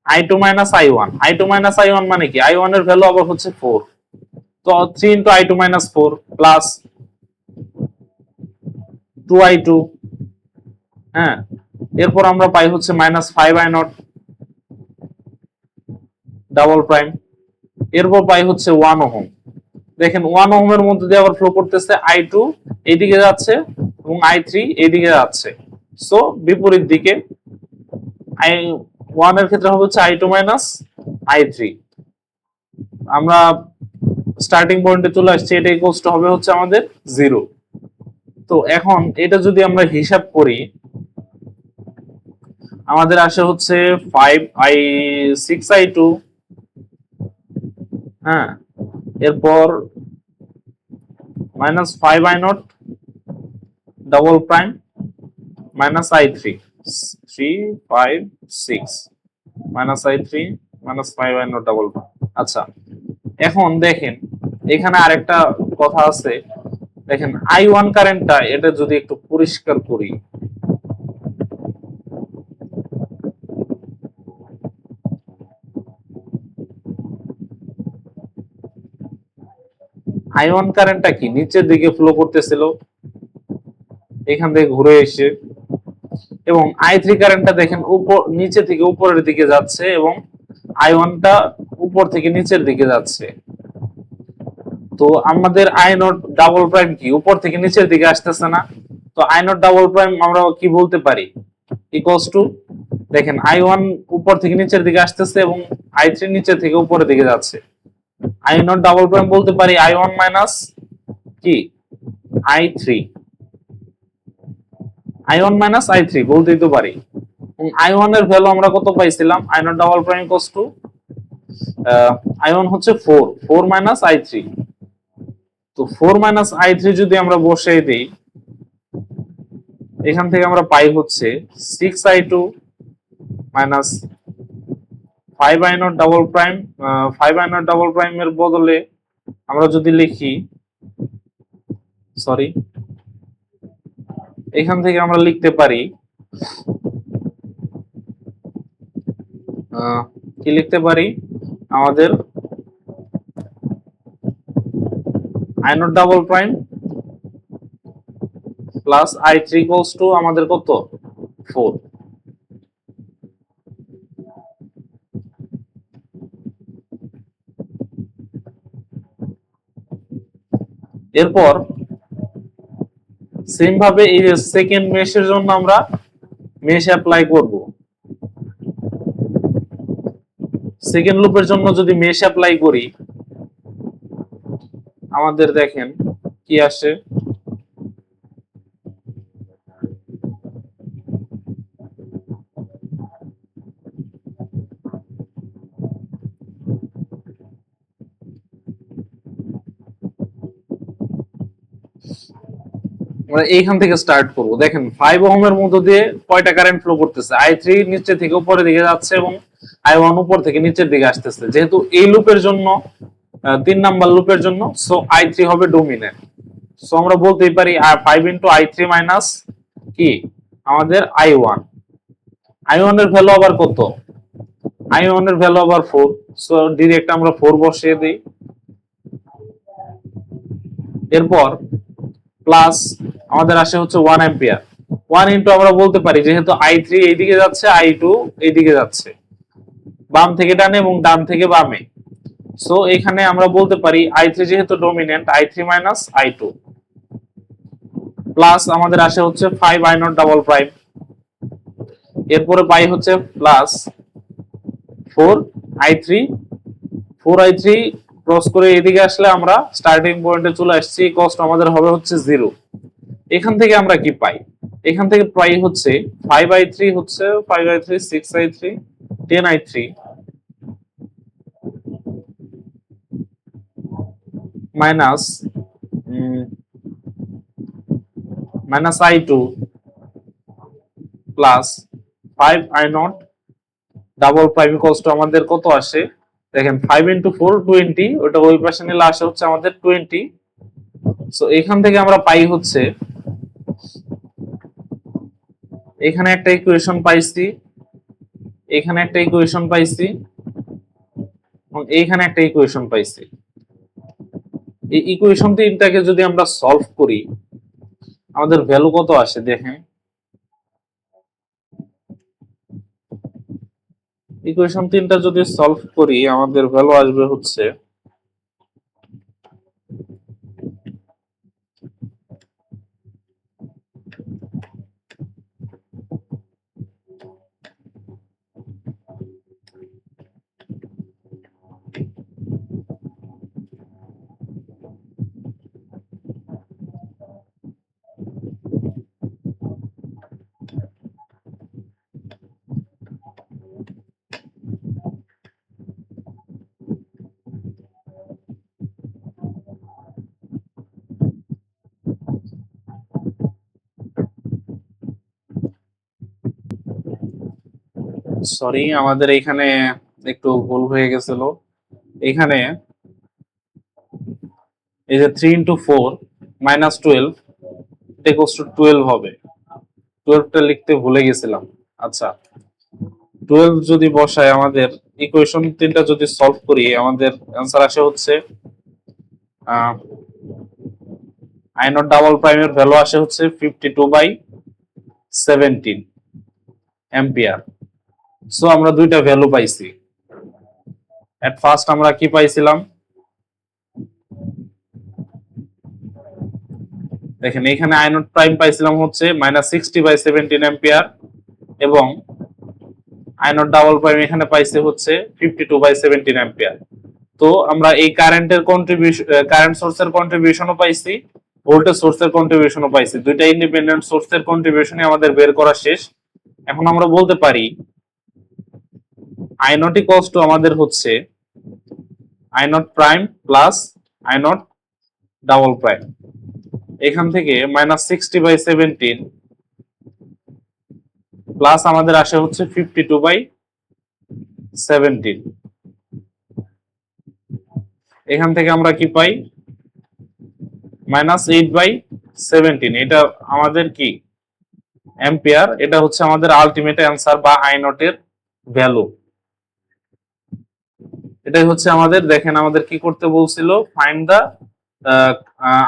I2 minus I1। I2 minus I1 মানে কি? I1 এর ভ্যালু আবার হচ্ছে 4। তো 3 into I2 minus 4 plus 2I2। হ্যাঁ, এরপর আমরা পাই হচ্ছে মাইনাস 5I0 ডাবল প্রাইম। এরপর পাই হচ্ছে 1 ওহম। দেখেন 1 ওহমের মধ্যে দিয়ে আবার ফ্লো করতেছে, I2 এইদিকে যাচ্ছে এবং I3 এইদিকে যাচ্ছে। সো বিপরীত দিকে I1 এর ক্ষেত্রে হবে হচ্ছে I2 মাইনাস I3। আমরা স্টার্টিং পয়েন্টে চলে আসছি, এটা ইকুয়ালস টু হবে হচ্ছে আমাদের 0। তো এখন এটা যদি আমরা হিসাব করি, আমাদের আসে হচ্ছে 6I2, হ্যাঁ, এরপর minus 5I0 double prime minus I3, 3 5 6 minus I3 minus 5I0 double prime. আচ্ছা, এখন দেখেন এখানে আরেকটা কথা আছে। দেখেন I1 কারেন্টটা এটা যদি একটু পরিষ্কার করি, I1 কারেন্টটা কি নিচের দিকে ফ্লো করতেছিল এখান থেকে ঘুরে এসে, এবং I3 কারেন্টটা দেখেন উপর নিচে থেকে উপরের দিকে যাচ্ছে এবং I1টা উপর থেকে নিচের দিকে যাচ্ছে। তো আমাদের I0 ডাবল প্রাইম কি উপর থেকে নিচের দিকে আসতেছে না? তো I0 ডাবল প্রাইম আমরা কি বলতে পারি? ইকুয়ালস টু, দেখেন I1 উপর থেকে নিচের দিকে আসতেছে এবং I3 নিচের থেকে উপরের দিকে যাচ্ছে। I0 ডাবল প্রাইম বলতে পারি I1 মাইনাস কি I3, I1 মাইনাস I3 বলতেই তো পারি। I1 এর ভ্যালু আমরা কত পাইছিলাম? I0 double prime equals to I1 হচ্ছে 4 মাইনাস I3। তো 4 মাইনাস I3 যদি আমরা বসিয়ে দেই, এখান থেকে আমরা পাই হচ্ছে 6I2 minus 5I0 double prime. 5I0 double prime এর বদলে আমরা যদি লিখি, সরি, এখান থেকে আমরা লিখতে পারি কি লিখতে পারি, আমাদের I0 double prime plus I3 equals to আমাদের কত 4। এরপর সেম ভাবে এই যে সেকেন্ড মেশের জন্য আমরা মেশ অ্যাপ্লাই করব। সেকেন্ড লুপের জন্য যদি মেশ অ্যাপ্লাই করি, আমাদের দেখেন কি আসে। আমরা এইখান থেকে স্টার্ট করব। দেখেন 5 ওহমের মধ্য দিয়ে কয়টা কারেন্ট ফ্লো করতেছে? I3 নিচে থেকে উপরের দিকে যাচ্ছে এবং I1 উপর থেকে নিচের দিকে আসতেছে। যেহেতু এই লুপের জন্য 3 নাম্বার লুপের জন্য, সো I3 হবে ডমিনেন্ট। সো আমরা বলতেই পারি 5 ইনটু I3 মাইনাস কি আমাদের I1। I1 এর ভ্যালু আবার কত? I1 এর ভ্যালু আবার 4। সো ডাইরেক্ট আমরা 4 বসিয়ে দেই। এরপর প্লাস আমাদের আসে হচ্ছে 1 অ্যাম্পিয়ার। 1 ইনটু আমরা বলতে পারি, যেহেতু I3 এইদিকে যাচ্ছে, I2 এইদিকে যাচ্ছে, বাম থেকে ডানে এবং ডান থেকে বামে। সো এখানে আমরা বলতে পারি I3 যেহেতু dominant, I3 minus I2 plus আমাদের আসে হচ্ছে 5I0 ডাবল প্রাইম। এরপরে পাই হচ্ছে প্লাস 4I3। 4I3 ক্রস করে এদিকে আসলে আমরা স্টার্টিং পয়েন্টে চলে আসছি। কস্ট আমাদের হবে হচ্ছে 0। এখান থেকে আমরা কি পাই? এখান থেকে পাই হচ্ছে 5I3 হচ্ছে 5I3 6I3 10I3 minus I2 plus 5I0 double prime equals to আমাদের কত আসে? দেখেন 5 ইনটু 4 20, ওটা ওই পাশে নিলে আসে হচ্ছে আমাদের 20। সো এখান থেকে আমরা পাই হচ্ছে, এখানে একটা ইকুয়েশন পাইছি, এখানে একটা ইকুয়েশন পাইছি এবং এইখানে একটা ইকুয়েশন পাইছি। এই ইকুয়েশন তিনটাকে যদি আমরা সলভ করি, আমাদের ভ্যালু কত আসে দেখেন। ইকুয়েশন তিনটা যদি সলভ করি, আমাদের ভ্যালু আসবে হচ্ছে সরি, আমাদের এখানে একটু ভুল হয়ে গেছিল। এখানে এই যে 3 ইনটু 4 মাইনাস 12 ইকুয়ালস টু 12 হবে। 12টা লিখতে ভুলে গেছিলাম। আচ্ছা, 12 যদি বসাই, আমাদের ইকুয়েশন তিনটা যদি সলভ করি, আমাদের অ্যান্সার আসে হচ্ছে I0 ডাবল প্রাইমের ভ্যালু আসে হচ্ছে 52/17 অ্যাম্পিয়ার। সো আমরা দুইটা ভ্যালু পাইছি। এট ফার্স্ট আমরা কি পাইছিলাম? দেখেন এখানে I0 প্রাইম পাইছিলাম হচ্ছে -60/17 অ্যাম্পিয়ার এবং আই নট ডাবল প্রাইম এখানে পাইছে হচ্ছে 52/17 অ্যাম্পিয়ার। তো আমরা এই কারেন্টের কন্ট্রিবিউশন, কারেন্ট সোর্সের কন্ট্রিবিউশনও পাইছি, ভোল্টেজ সোর্সের কন্ট্রিবিউশনও পাইছি, দুইটা ইন্ডিপেন্ডেন্ট সোর্সের কন্ট্রিবিউশনই আমাদের বের করা শেষ। এখন আমরা বলতে পারি আই নট ইকুয়ালস টু আমাদের হচ্ছে I not prime plus I not double prime. এখান থেকে -60/17 প্লাস আমাদের আসে হচ্ছে 52/17। এখান থেকে আমরা কি পাই -8/17। এটা আমাদের কি অ্যাম্পিয়ার, এটা হচ্ছে আমাদের আলটিমেট অ্যান্সার বা আই নট এর ভ্যালু। এটাই হচ্ছে আমাদের, দেখেন আমাদের কি করতে বলছিল, find the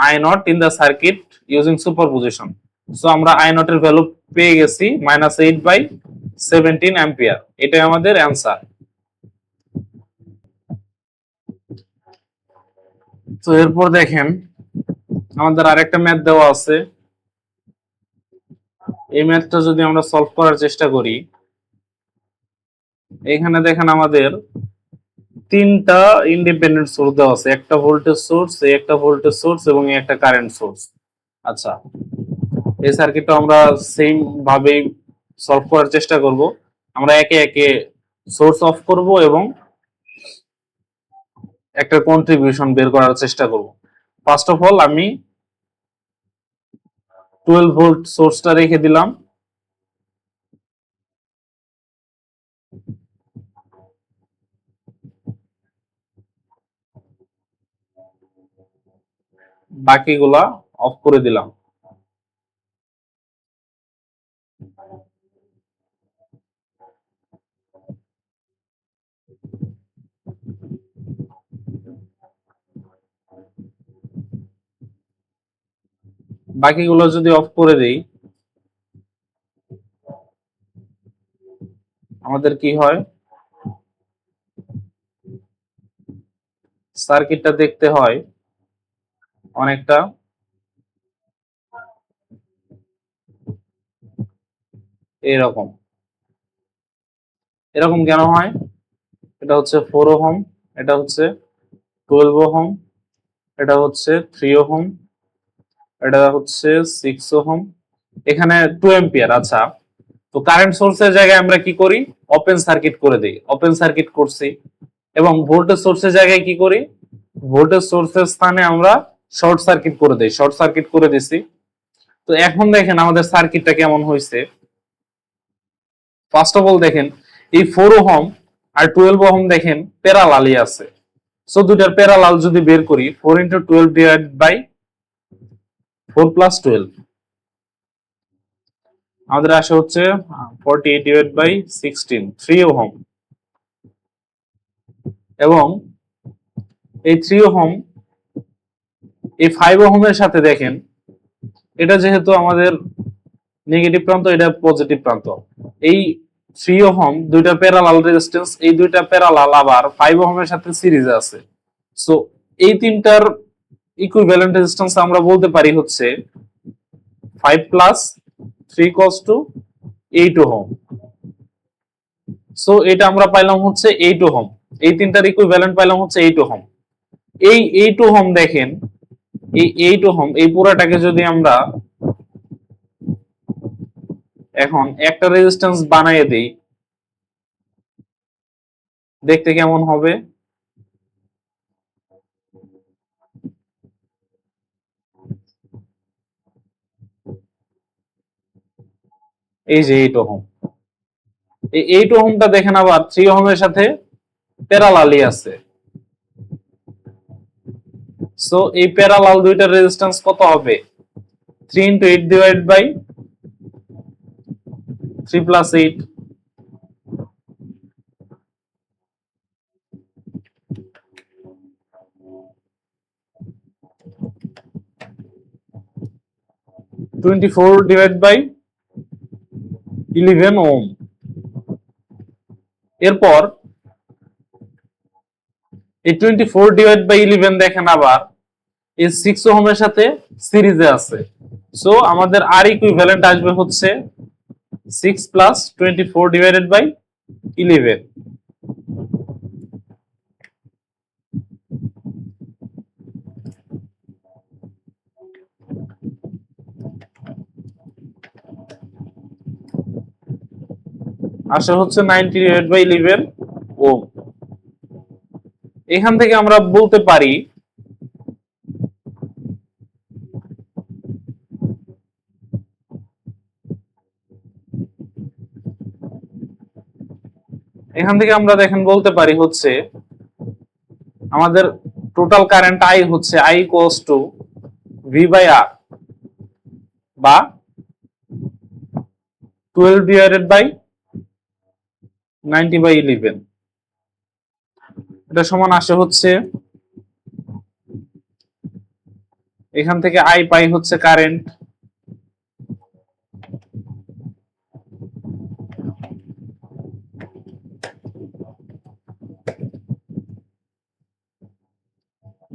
I not in the circuit using superposition. So আমরা আই নট এর ভ্যালু পেয়ে গেছি -8/17 অ্যাম্পিয়ার। এটাই আমাদের অ্যান্সার। তো এরপর দেখেন আমাদের আরেকটা ম্যাথ দেওয়া আছে। এই ম্যাথটা যদি আমরা সলভ করার চেষ্টা করি, এখানে দেখেন আমাদের তিনটা ইন্ডিপেন্ডেন্ট সোর্স দেওয়া আছে, একটা ভোল্টেজ সোর্স, একটা ভোল্টেজ সোর্স এবং একটা কারেন্ট সোর্স। আচ্ছা, এই সার্কিটটা আমরা সেম ভাবেই সলভ করার চেষ্টা করব। আমরা একে একে সোর্স অফ করব এবং একটা কন্ট্রিবিউশন বের করার চেষ্টা করব। ফার্স্ট অফ অল আমি 12 ভোল্ট সোর্সটা রেখে দিলাম। বাকিগুলা অফ করে দিলাম। বাকিগুলো যদি অফ করে দেই, আমাদের কি হয়, সার্কিটটা দেখতে হয় অনেকটা এরকম। এরকম কেন হয়? এটা হচ্ছে 4 ওহম, এটা হচ্ছে 12 ওহম, এটা হচ্ছে 3 ওহম, এটা হচ্ছে 6 ওহম, এখানে 2 অ্যাম্পিয়ার। আচ্ছা, তো কারেন্ট সোর্সের জায়গায় আমরা কি করি, ওপেন সার্কিট করে দেই। ওপেন সার্কিট করছি। এবং ভোল্টেজ সোর্সের জায়গায় কি করি, ভোল্টেজ সোর্সের স্থানে আমরা শর্ট সার্কিট করে দেই, শর্ট সার্কিট করে দিছি। তো এখন দেখেন আমাদের সার্কিটটা কেমন হয়েছে। ফার্স্ট অফ অল দেখেন এই 4 ওহম আর 12 ওহম দেখেন প্যারালালি আছে। সো দুইটার প্যারালাল যদি বের করি, 4 × 12 ডিভাইড বাই 4 + 12, আমাদের আসে হচ্ছে 48 ডিভাইড বাই 16, 3 ওহম। এবং এই 3 ওহম এই 5 ওহমের সাথে দেখেন, এটা যেহেতু আমাদের নেগেটিভ প্রান্ত, এটা পজিটিভ প্রান্ত। এই 3 ওহম দুইটা প্যারালাল রেজিস্ট্যান্স, এই দুইটা প্যারালাল আবার 5 ওহমের সাথে সিরিজে আছে। সো এই তিনটার ইকুইভ্যালেন্ট রেজিস্ট্যান্স আমরা বলতে পারি হচ্ছে 5 + 3 = 8 ওহম। সো এটা আমরা পাইলাম হচ্ছে 8 ওহম। এই তিনটার ইকুইভ্যালেন্ট পাইলাম হচ্ছে 8 ওহম। এই 8 ওহম দেখেন, এই 8 ওহম এই পুরাটাকে যদি আমরা এখন একটা রেজিস্ট্যান্স বানিয়ে দেই, দেখতে কেমন হবে? এই যে 8 ওহম, এই 8 ওহমটা দেখেন আবার 3 ওহমের সাথে প্যারালালি আছে। সো এই প্যারালাল দুইটার রেজিস্ট্যান্স কত হবে? 3 × 8 divide by 3 + 8, 24 divide by 11 ohm. এরপর এই 24 ডিভাইড বাই 11 দেখেন আবার এই 6 ওহমের সাথে সিরিজে আছে। সো আমাদের আর ইকুইভ্যালেন্ট আসবে হচ্ছে 6 + 24 ডিভাইডেড বাই 11। আসে হচ্ছে 90 / 11 ওম। এখান থেকে আমরা বলতে পারি দেখেন বলতে পারি হচ্ছে আমাদের টোটাল কারেন্ট আই হচ্ছে আই ইকুয়ালস টু V/R বা 12/90/11। এটা সমান আসে হচ্ছে এখান থেকে আই পাই হচ্ছে কারেন্ট,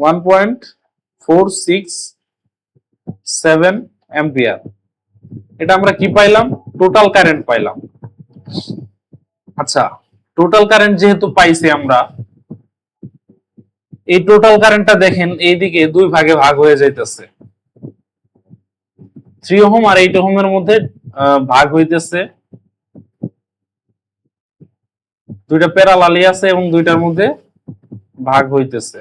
ওয়ান পয়েন্ট 467 অ্যাম্পিয়ার। এটা আমরা কি পাইলাম? টোটাল কারেন্ট পাইলাম। আচ্ছা, টোটাল কারেন্ট যেহেতু পাইছি আমরা, এই টোটাল কারেন্টটা দেখেন এইদিকে দুই ভাগে ভাগ হয়ে যাইতেছে। 3 ওহম আর 8 ওহমের মধ্যে ভাগ হইতেছে, দুইটা প্যারালালি আছে এবং দুইটার মধ্যে ভাগ হইতেছে।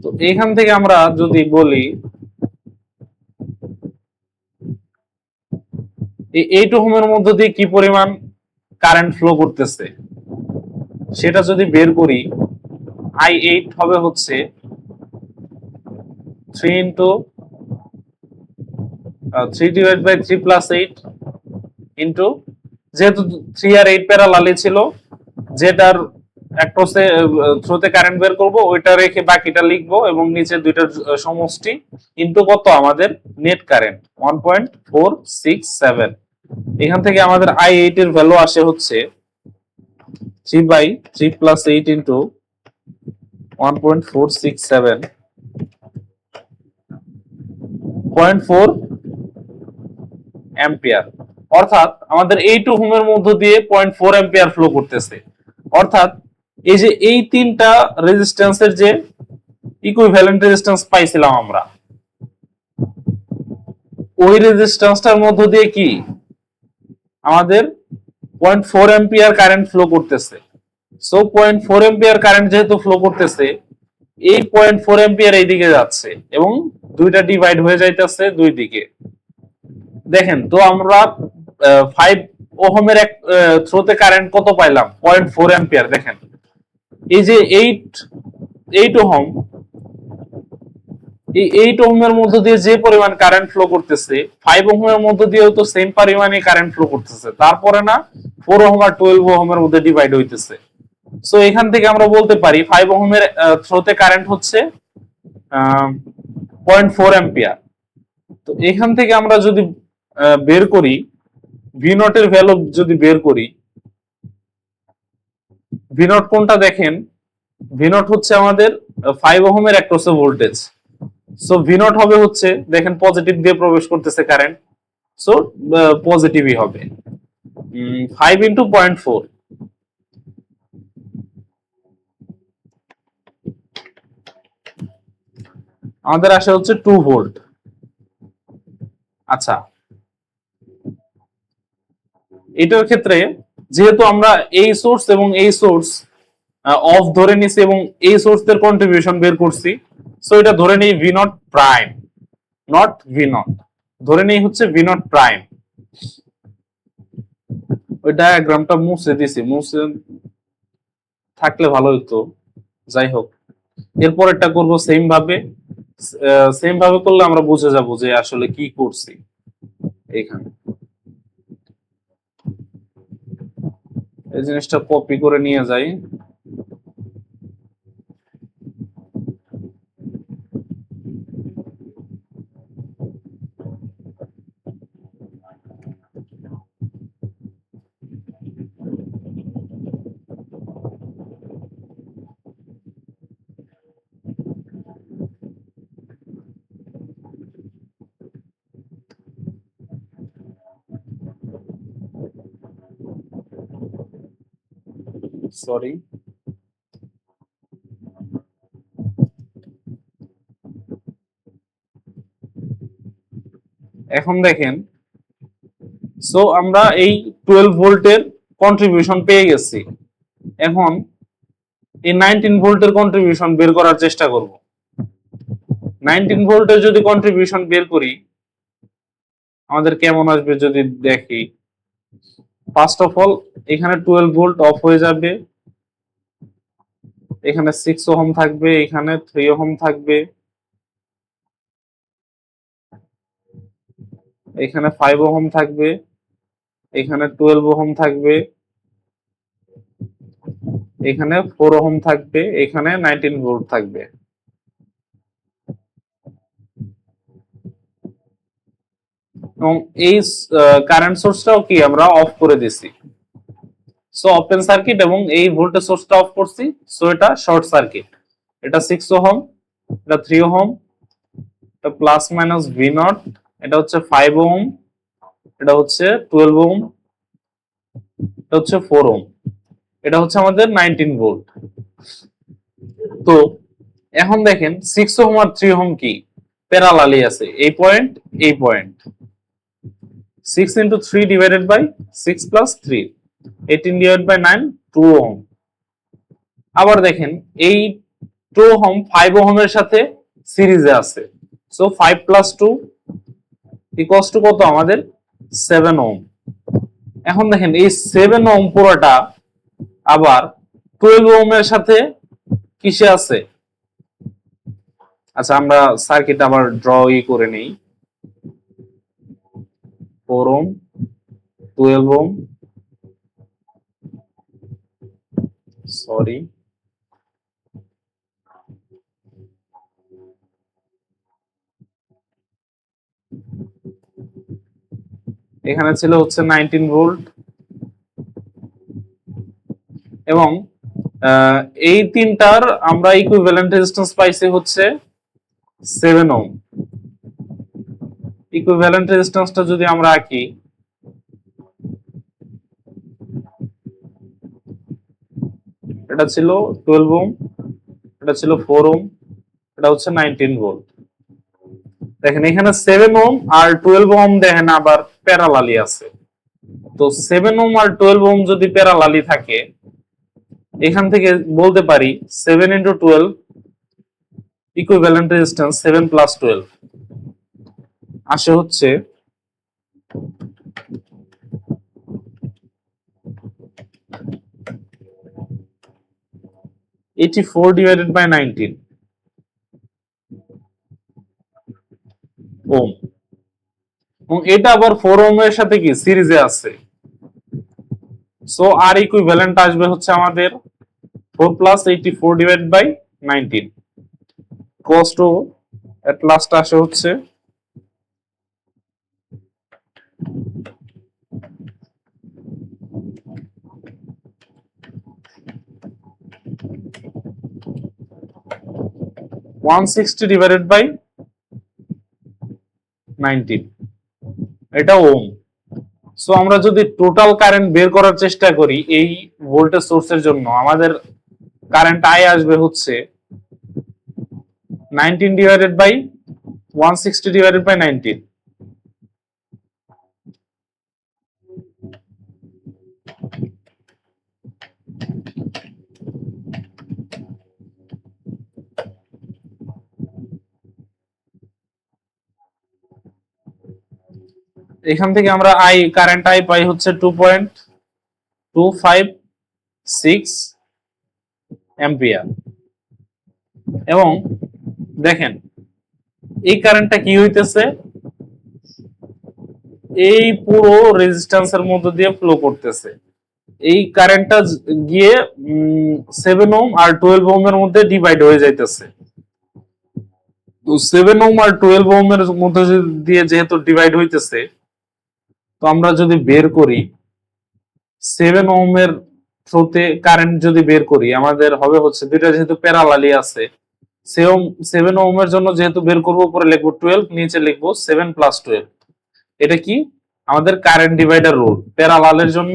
তো এখান থেকে আমরা যদি বলি এই 8 ওহমের মধ্যে দিয়ে কি পরিমাণ কারেন্ট ফ্লো করতেছে সেটা যদি বের করি, I8 হবে হচ্ছে 3 ইন্টু 3/3 প্লাস 8 ইন্টু, যেহেতু 3 আর 8 প্যারালালি ছিল, যেটার অ্যাক্রসে থ্রুতে কারেন্ট বের করব ওইটা রেখে বাকিটা লিখবো এবং নিচে দুইটার সমষ্টি ইন্টু কত আমাদের নেট কারেন্ট 1.467। এখান থেকে আমাদের I8 এর ভ্যালু আসে হচ্ছে 3/3 প্লাস 8 ইন্টু 1.467 0.4 অ্যাম্পিয়ার। অর্থাৎ আমাদের 8 ওহমের মধ্য দিয়ে 0.4 অ্যাম্পিয়ার ফ্লো করতেছে। অর্থাৎ এই যে এই তিনটা রেজিস্ট্যান্সের যে ইকুইভ্যালেন্ট রেজিস্ট্যান্স পাইছিলাম আমরা, ওই রেজিস্ট্যান্সটার মধ্য দিয়ে কি আমাদের 0.4 অ্যাম্পিয়ার কারেন্ট ফ্লো করতেছে। সো 0.4 অ্যাম্পিয়ার কারেন্ট যেহেতু ফ্লো করতেছে, এই 0.4 অ্যাম্পিয়ার এইদিকে যাচ্ছে এবং দুইটা ডিভাইড হয়ে যাইতেছে দুই দিকে। দেখেন তো আমরা 5 ওহমের এক থ্রোতে কারেন্ট কত পাইলাম? 0.4 অ্যাম্পিয়ার। দেখেন এই যে 8 ওহম, এই 8 ওহমের মধ্য দিয়ে যে পরিমাণ কারেন্ট ফ্লো করতেছে, 5 ওহমের মধ্য দিয়েও তো সেম পরিমাণে কারেন্ট ফ্লো করতেছে। তারপরে না 4 ওহম আর 12 ওহমের মধ্যে ডিভাইড হইতেছে। সো এখান থেকে আমরা বলতে পারি 5 ওহমের থ্রোতে কারেন্ট হচ্ছে 0.4 অ্যাম্পিয়ার। তো এখান থেকে আমরা যদি বের করি ভি নট এর ভ্যালু, যদি বের করি ভি নট কোনটা দেখেন, ভি নট হচ্ছে আমাদের 5 ওহমের অ্যাক্রসে ভোল্টেজ। সো ভি নট হবে হচ্ছে দেখেন পজিটিভ দিয়ে প্রবেশ করতেছে কারেন্ট, সো পজিটিভই হবে 5 ইন্টু 0.4, আমাদের আসে হচ্ছে 2 ভোল্ট। আচ্ছা, এটার ক্ষেত্রে যেহেতু আমরা এই সোর্স এবং এই সোর্স অফ ধরে নিছি এবং এই সোর্সের কন্ট্রিবিউশন বের করছি, সো এটা ধরে নেই V naught prime, not V naught, ধরে নেই হচ্ছে ভি নট প্রাইম। ওই ডায়াগ্রামটা মুছে দিছি, মুছে থাকলে ভালো হতো। যাই হোক, এরপরেরটা করব সেম ভাবে করলে আমরা বুঝে যাব যে আসলে কি করছি। এখানে এই জিনিসটা কপি করে নিয়ে যাই। সরি, এখন দেখেন, সো আমরা এই 12 ভোল্টের কন্ট্রিবিউশন পেয়ে গেছি। এখন এই 19 ভোল্টের কন্ট্রিবিউশন বের করার চেষ্টা করব। 19 ভোল্টের যদি কন্ট্রিবিউশন বের করি আমাদের কেমন আসবে যদি দেখি। ফার্স্ট অফ অল এখানে 12 ভোল্ট অফ হয়ে যাবে, এখানে 6 ওহম থাকবে, এখানে 3 ওহম থাকবে, এখানে 5 ওহম থাকবে, এখানে 12 ওহম থাকবে, এখানে 4 ওহম থাকবে, এখানে 19 ভোল্ট থাকবে। এবং এই কারেন্ট সোর্সটাও কি আমরা অফ করে দিছি। সো ওপেন সার্কিট এবং এই ভোল্টেজ সোর্সটা অফ করছি, সো এটা শর্ট সার্কিট। এটা 6 ওহম, এটা 3 ওহম, এটা প্লাস মাইনাস ভি নট, এটা হচ্ছে 5 ওহম, এটা হচ্ছে 12 ওহম, এটা হচ্ছে 4 ওহম, এটা হচ্ছে আমাদের 19 ভোল্ট। তো এখন দেখেন 6 ওহম আর 3 ওহম কি প্যারালালি আছে, এই পয়েন্ট এই point. 6 into 3 divided by 6 plus 3, 18 divided by 9, 2 ohm. আবার দেখেন এই 2 ওহম 5 ওহমের সাথে সিরিজে আছে, সো 5 plus 2 equals to কত আমাদের 7 ওহম। এখন দেখেন এই 7 ওহম পুরোটা আবার 12 ওহমের সাথে কিসে আছে। আচ্ছা আমরা সার্কিট আবার ড্র করে নেই। 4 ওহম, 12 ওহম, সরি, এখানে ছিল হচ্ছে 19 ভোল্ট এবং এই তিনটার আমরা ইকুইভ্যালেন্ট রেজিস্ট্যান্স পাইছি হচ্ছে 7 ওহম। ইকুইভ্যালেন্ট রেজিস্ট্যান্সটা যদি আমরা আঁকি, এটা ছিল 12 ওহম, এটা ছিল 4 ওহম, এটা হচ্ছে 19 ভোল্ট। দেখেন এখানে 7 ওহম আর 12 ওহম দেখেন আবার প্যারালালি আছে। তো 7 ওহম আর 12 ওহম যদি প্যারালালি থাকে, এখান থেকে বলতে পারি 7 into 12 ইকুইভ্যালেন্ট রেজিস্ট্যান্স 7 plus 12 আসে হচ্ছে 84 divided by 19 ওহম। এবং এটা আবার 4 ওহম এর সাথে কি সিরিজে আছে, সো আর ইকুইভ্যালেন্ট আসবে হচ্ছে আমাদের 4 plus 84 divided by 19 cos to at last আসে হচ্ছে 160 divided by 19, এটা ওহম। সো আমরা যদি টোটাল কারেন্ট বের করার চেষ্টা করি এই ভোল্টেজ সোর্সের জন্য, আমাদের কারেন্ট আই আসবে হচ্ছে 19 divided by 160 divided by 19। এখান থেকে আমরা কারেন্ট আই পাই হচ্ছে 2.256 অ্যাম্পিয়ার। এবং দেখেন এই কারেন্টটা কি হইতেছে, এই পুরো রেজিস্ট্যান্সের মধ্য দিয়ে ফ্লো করতেছে। এই কারেন্টটা গিয়ে 7 ওহম আর 12 ওহমের মধ্যে ডিভাইড হয়ে যাইতেছে। তো 7 ওহম আর 12 ওহমের মধ্যে দিয়ে যেহেতু ডিভাইড হইতেছে, তো আমরা যদি বের করি 7 ওহমের থ্রুতে কারেন্ট যদি বের করি, আমাদের হবে হচ্ছে দুইটা যেহেতু প্যারালালি আছে, 7 ওহমের জন্য যেহেতু বের করব, উপরে লিখবো 12, নিচে লিখবো 7 plus 12। এটা কি আমাদের কারেন্ট ডিভাইডার রুল, প্যারালালের জন্য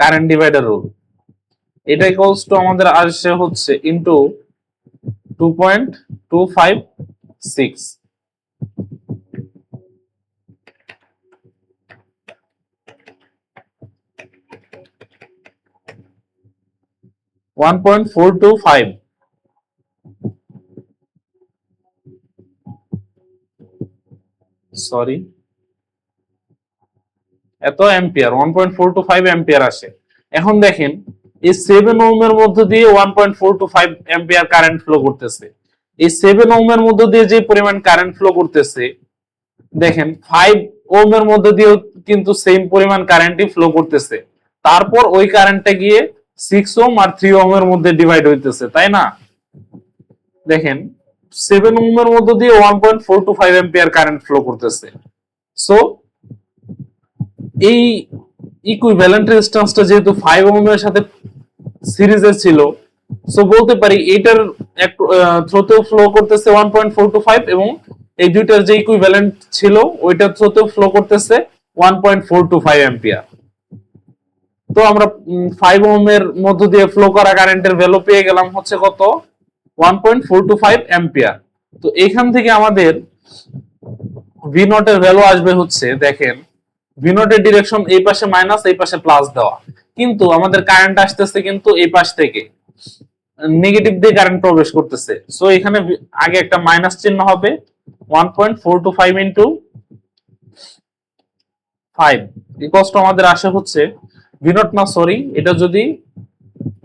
কারেন্ট ডিভাইডার রুল। এটা ইকুয়ালস টু আমাদের আসছে হচ্ছে ইনটু 2.256, 1.425, সরি এত অ্যাম্পিয়ার, 1.425 অ্যাম্পিয়ার আসে। এখন দেখেন এই 7 ওহমের মধ্য দিয়ে 1.425 অ্যাম্পিয়ার কারেন্ট ফ্লো করতেছে। এই 7 ওহমের মধ্য দিয়ে যে পরিমাণ কারেন্ট ফ্লো করতেছে, দেখেন 5 ওহমের মধ্য দিয়েও কিন্তু সেম পরিমাণ কারেন্টই ফ্লো করতেছে। তারপর ওই কারেন্টটা গিয়ে 6 ওহম আর 3 ওহমের মধ্যে ডিভাইড হইতেছে, তাই না? দেখেন 7 ওহমের মধ্য দিয়ে 1.425 অ্যাম্পিয়ার কারেন্ট ফ্লো করতেছে। সো এই ইকুইভ্যালেন্ট রেজিস্ট্যান্সটা যেহেতু 5 ওহমের সাথে সিরিজে ছিল, সো বলতে পারি এটার থ্রোতেও ফ্লো করতেছে 1.425 এবং এই দুইটার যে ইকুইভ্যালেন্ট ছিল ওইটার থ্রোতেও ফ্লো করতেছে 1.425 অ্যাম্পিয়ার। তো আমরা 5 ওহমের মধ্য দিয়ে ফ্লো করা কারেন্টের ভ্যালু পেয়ে গেলাম হচ্ছে কত, 1.425 অ্যাম্পিয়ার। তো এখান থেকে আমাদের ভি নট এর ভ্যালু আসবে হচ্ছে, দেখেন ভি নট এর ডিরেকশন এই পাশে মাইনাস এই পাশে প্লাস দেওয়া, কিন্তু আমাদের কারেন্ট আসতেছে কিন্তু এই পাশ থেকে নেগেটিভ দিয়ে কারেন্ট প্রবেশ করতেছে। সো এখানে আগে একটা মাইনাস চিহ্ন হবে, 1.425 ইনটু 5 ইকুয়ালস টু আমাদের আসে হচ্ছে ভি নট, না সরি এটা যদি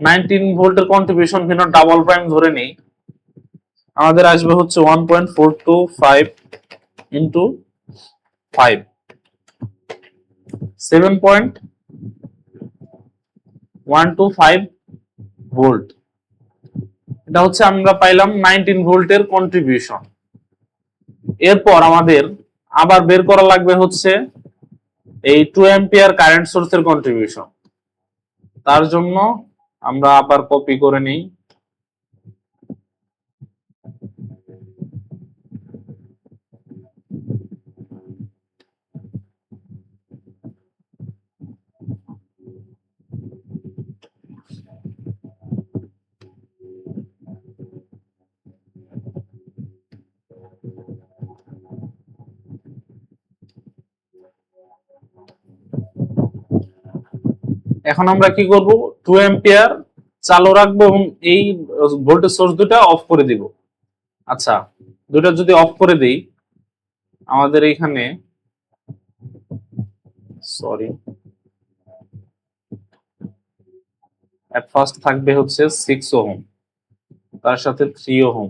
19 ভোল্টের contribution V naught double prime ধরে নেই, আমাদের আসবে হচ্ছে 1.425 ইনটু 5, 7.125 ভোল্ট। এটা হচ্ছে আমরা পাইলাম 19 ভোল্টের কন্ট্রিবিউশন। এরপর আমাদের আবার বের করা লাগবে হচ্ছে এই 2 অ্যাম্পিয়ার কারেন্ট সোর্সের কন্ট্রিবিউশন। তার জন্য আমরা আবার কপি করে নিই, এখন আমরা কি করব, 2 অ্যাম্পিয়ার চালু রাখবো এবং এই ভোল্টেজ সোর্স দুটো অফ করে দিব। আচ্ছা, দুটো যদি অফ করে দেই, আমাদের এখানে সরি এট ফার্স্ট থাকবে হচ্ছে 6 ওহম, তার সাথে 3 ওহম,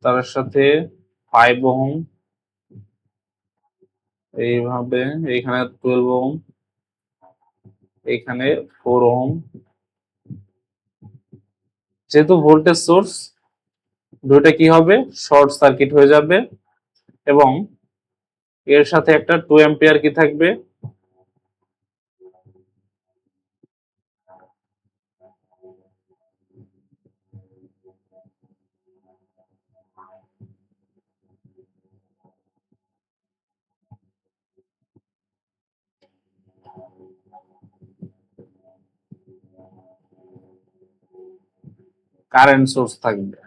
তার সাথে 5 ওহম, এইভাবে এখানে 12 ওহম, এখানে 4 ওহম। যেহেতু ভোল্টেজ সোর্স দুইটা কি হবে, শর্ট সার্কিট হয়ে যাবে এবং এর সাথে একটা 2 অ্যাম্পিয়ার কি থাকবে, কারেন্ট সোর্স থাকবে।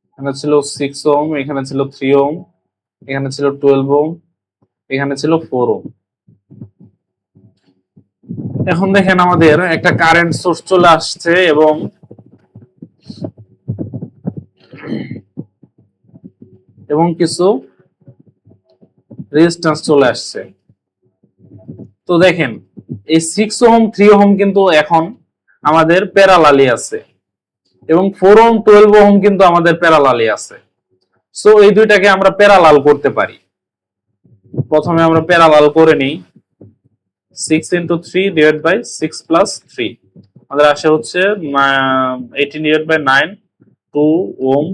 এখানে ছিল 6 ওহম, এখানে ছিল 3 ওহম, এখানে ছিল 12 ওহম, এখানে ছিল 4 ওহম। এখন দেখেন আমাদের একটা কারেন্ট সোর্স চলে আসছে এবং কিছু রেজিস্ট্যান্স চলে আসছে। তো দেখেন এই 6 ওহম 3 ওহম কিন্তু এখন আমাদের প্যারালালি আছে এবং 4 ওহম 12 ওহম কিন্তু আমাদের প্যারালালি আছে। সো এই দুইটাকে আমরা প্যারালাল করতে পারি। প্রথমে আমরা প্যারালাল করে নিই, 6 into 3 divided by 6 plus 3, আমাদের আসে হচ্ছে 18 divided by 9, 2 ওহম।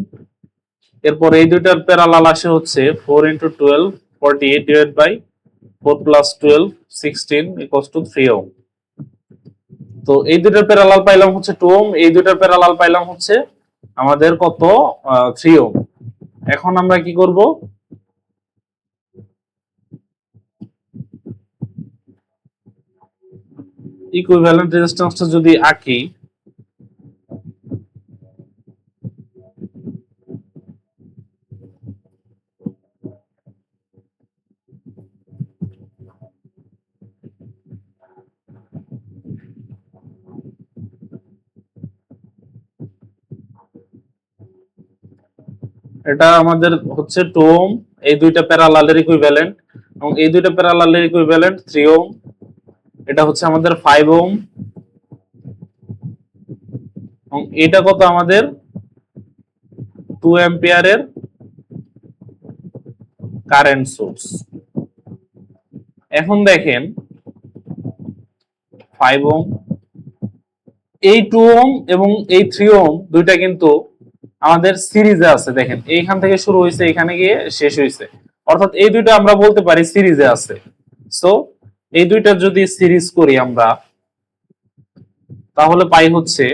এরপর এই দুইটার প্যারালাল আসে হচ্ছে 4 into 12, 48 divided by 4 plus 12, 16 equals to 3 ohm. তো এই দুইটার প্যারালাল পাইলাম হচ্ছে 2 ওহম, এই দুইটার প্যারালাল পাইলাম হচ্ছে আমাদের কত 3 ওহম। এখন আমরা কি করব, ইকুইভ্যালেন্ট রেজিস্ট্যান্সটা যদি আঁকি, এটা আমাদের হচ্ছে 2 ওহম, এই দুইটা প্যারালালের ইকুইভ্যালেন্ট, এবং এই দুইটা প্যারালালের ইকুইভ্যালেন্ট 3 ওহম। এটা হচ্ছে আমাদের 5 ওহম, এবং এটা কত আমাদের 2 অ্যাম্পিয়ারের কারেন্ট সোর্স। এখন দেখেন 5 ওহম, এই 2 ওহম এবং এই 3 ওহম দুইটা কিন্তু আমাদের সিরিজে আছে। দেখেন এইখান থেকে শুরু হয়েছে, এখানে গিয়ে শেষ হয়েছে, অর্থাৎ এই দুইটা আমরা বলতে পারি সিরিজে আছে। সো এই দুইটা যদি সিরিজ করি আমরা, তাহলে পাই হচ্ছে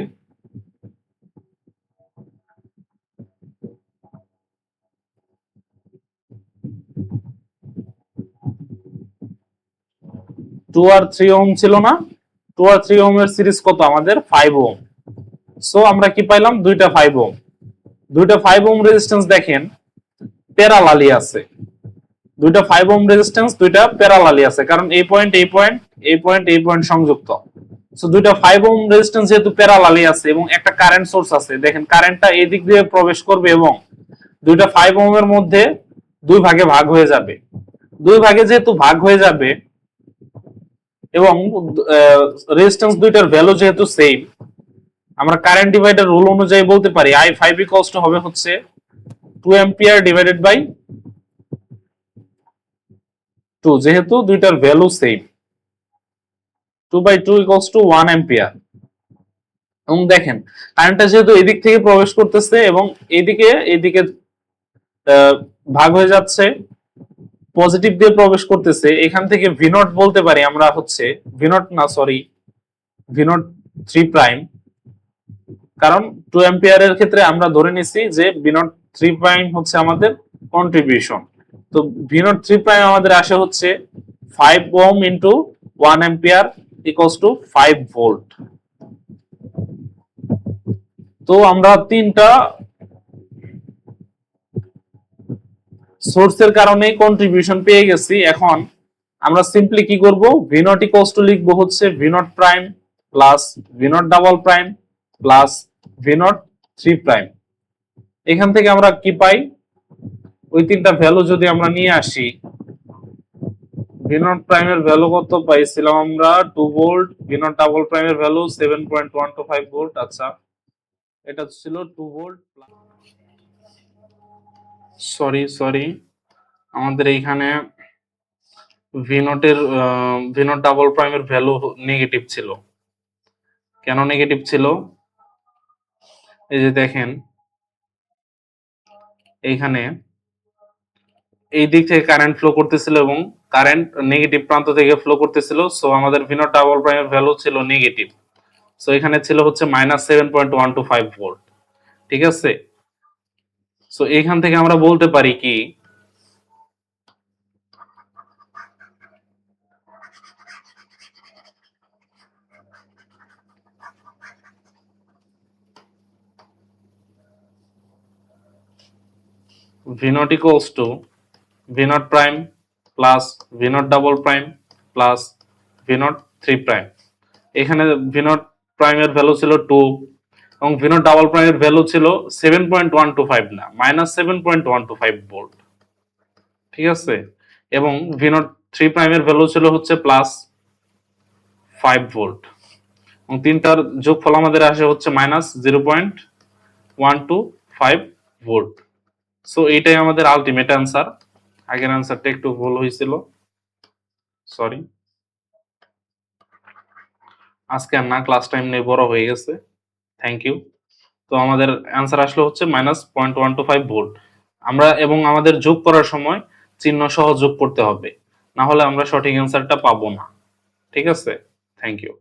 2 আর 3 ওহম ছিল না, 2 আর 3 ওহম এর সিরিজ কত আমাদের 5 ওহম। সো আমরা কি পাইলাম, দুইটা 5 ওহম। দুইটা 5 ওহম রেজিস্ট্যান্স দেখেন প্যারালালি আছে, দুইটা 5 ওহম রেজিস্ট্যান্স দুইটা প্যারালালি আছে, কারণ এই পয়েন্ট এই পয়েন্ট এই পয়েন্ট এই পয়েন্ট সংযুক্ত। সো দুইটা 5 ওহম রেজিস্ট্যান্স যেহেতু প্যারালালি আছে এবং একটা কারেন্ট সোর্স আছে, দেখেন কারেন্টটা এই দিক দিয়ে প্রবেশ করবে এবং দুইটা 5 ওহম এর মধ্যে দুই ভাগে ভাগ হয়ে যাবে। দুই ভাগে যেহেতু ভাগ হয়ে যাবে এবং রেজিস্ট্যান্স দুইটার ভ্যালু যেহেতু সেম, আমরা কারেন্ট ডিভাইডার রুল অনুযায়ী বলতে পারি I5 ইকুয়ালস টু হবে হচ্ছে 2 অ্যাম্পিয়ার ডিভাইডেড বাই 2, যেহেতু দুইটার value same. 2/2 equals to 1 ampere. এবং দেখেন কারেন্টটা যেহেতু এদিক থেকে প্রবেশ করতেছে এবং এইদিকে ভাগ হয়ে যাচ্ছে, পজিটিভ দিয়ে প্রবেশ করতেছে, এখান থেকে V0 বলতে পারি আমরা হচ্ছে V0 না, সরি, V0 3 প্রাইম, কারণ 2 অ্যাম্পিয়ারের ক্ষেত্রে আমরা ধরে নিছি যে V0 3 প্রাইম হচ্ছে আমাদের কন্ট্রিবিউশন। তো V0 3 প্রাইম আমাদের আসে হচ্ছে 5 ohm into 1 ampere equals to 5 volt. তো আমরা তিনটা সোর্সের কারণে কন্ট্রিবিউশন পেয়ে গেছি। এখন আমরা সিম্পলি কি করব, V0 ইকুয়ালস টু লিখব হচ্ছে V0 prime plus V0 double prime plus V0 3 prime. এখান থেকে আমরা কি পাই, ওই তিনটা ভ্যালু যদি আমরা নিয়ে আসি, V0 প্রাইমের ভ্যালু কত পাইছিলাম আমরা 2 ভোল্ট, V0 ডাবল প্রাইমের ভ্যালু 7.125 ভোল্ট। আচ্ছা, এটা ছিল 2 ভোল্ট। সরি আমাদের এইখানে V0 ডাবল প্রাইমের ভ্যালু নেগেটিভ ছিল। কেন নেগেটিভ ছিল, এই যে দেখেন এইখানে এই দিক থেকে কারেন্ট ফ্লো করতেছিল এবং কারেন্ট নেগেটিভ প্রান্ত থেকে ফ্লো করতেছিল। সো আমাদের V0 ডাবল প্রাইমের ভ্যালু ছিল নেগেটিভ। সো এখানে ছিল হচ্ছে -7.125 ভোল্ট। ঠিক আছে, সো এখান থেকে আমরা বলতে পারি কি, V0 equals to V0 prime plus V0 double prime plus V0 3 prime। এখানে V0 prime এর ভ্যালু ছিল 2 এবং V0 ডাবল প্রাইম এর ভ্যালু ছিল 7.125 না, -7.125 ভোল্ট। ঠিক আছে, এবং V0 3 প্রাইম এর ভ্যালু ছিল হচ্ছে +5 ভোল্ট, এবং তিনটার যোগফল আমাদের আসে হচ্ছে -0.125 ভোল্ট। সো এইটাই আমাদের আলটিমেট অ্যান্সার। আগের অ্যান্সারটা একটু ভুল হয়েছিল, সরি। আজকে আর না, ক্লাস টাইম নেই, বড় হয়ে গেছে। Thank you. তো আমাদের অ্যান্সার আসলে হচ্ছে -0.125 ভোল্ট। আমরা এবং আমাদের যোগ করার সময় চিহ্ন সহ যোগ করতে হবে, না হলে আমরা সঠিক অ্যান্সারটা পাবো না। ঠিক আছে, থ্যাংক ইউ।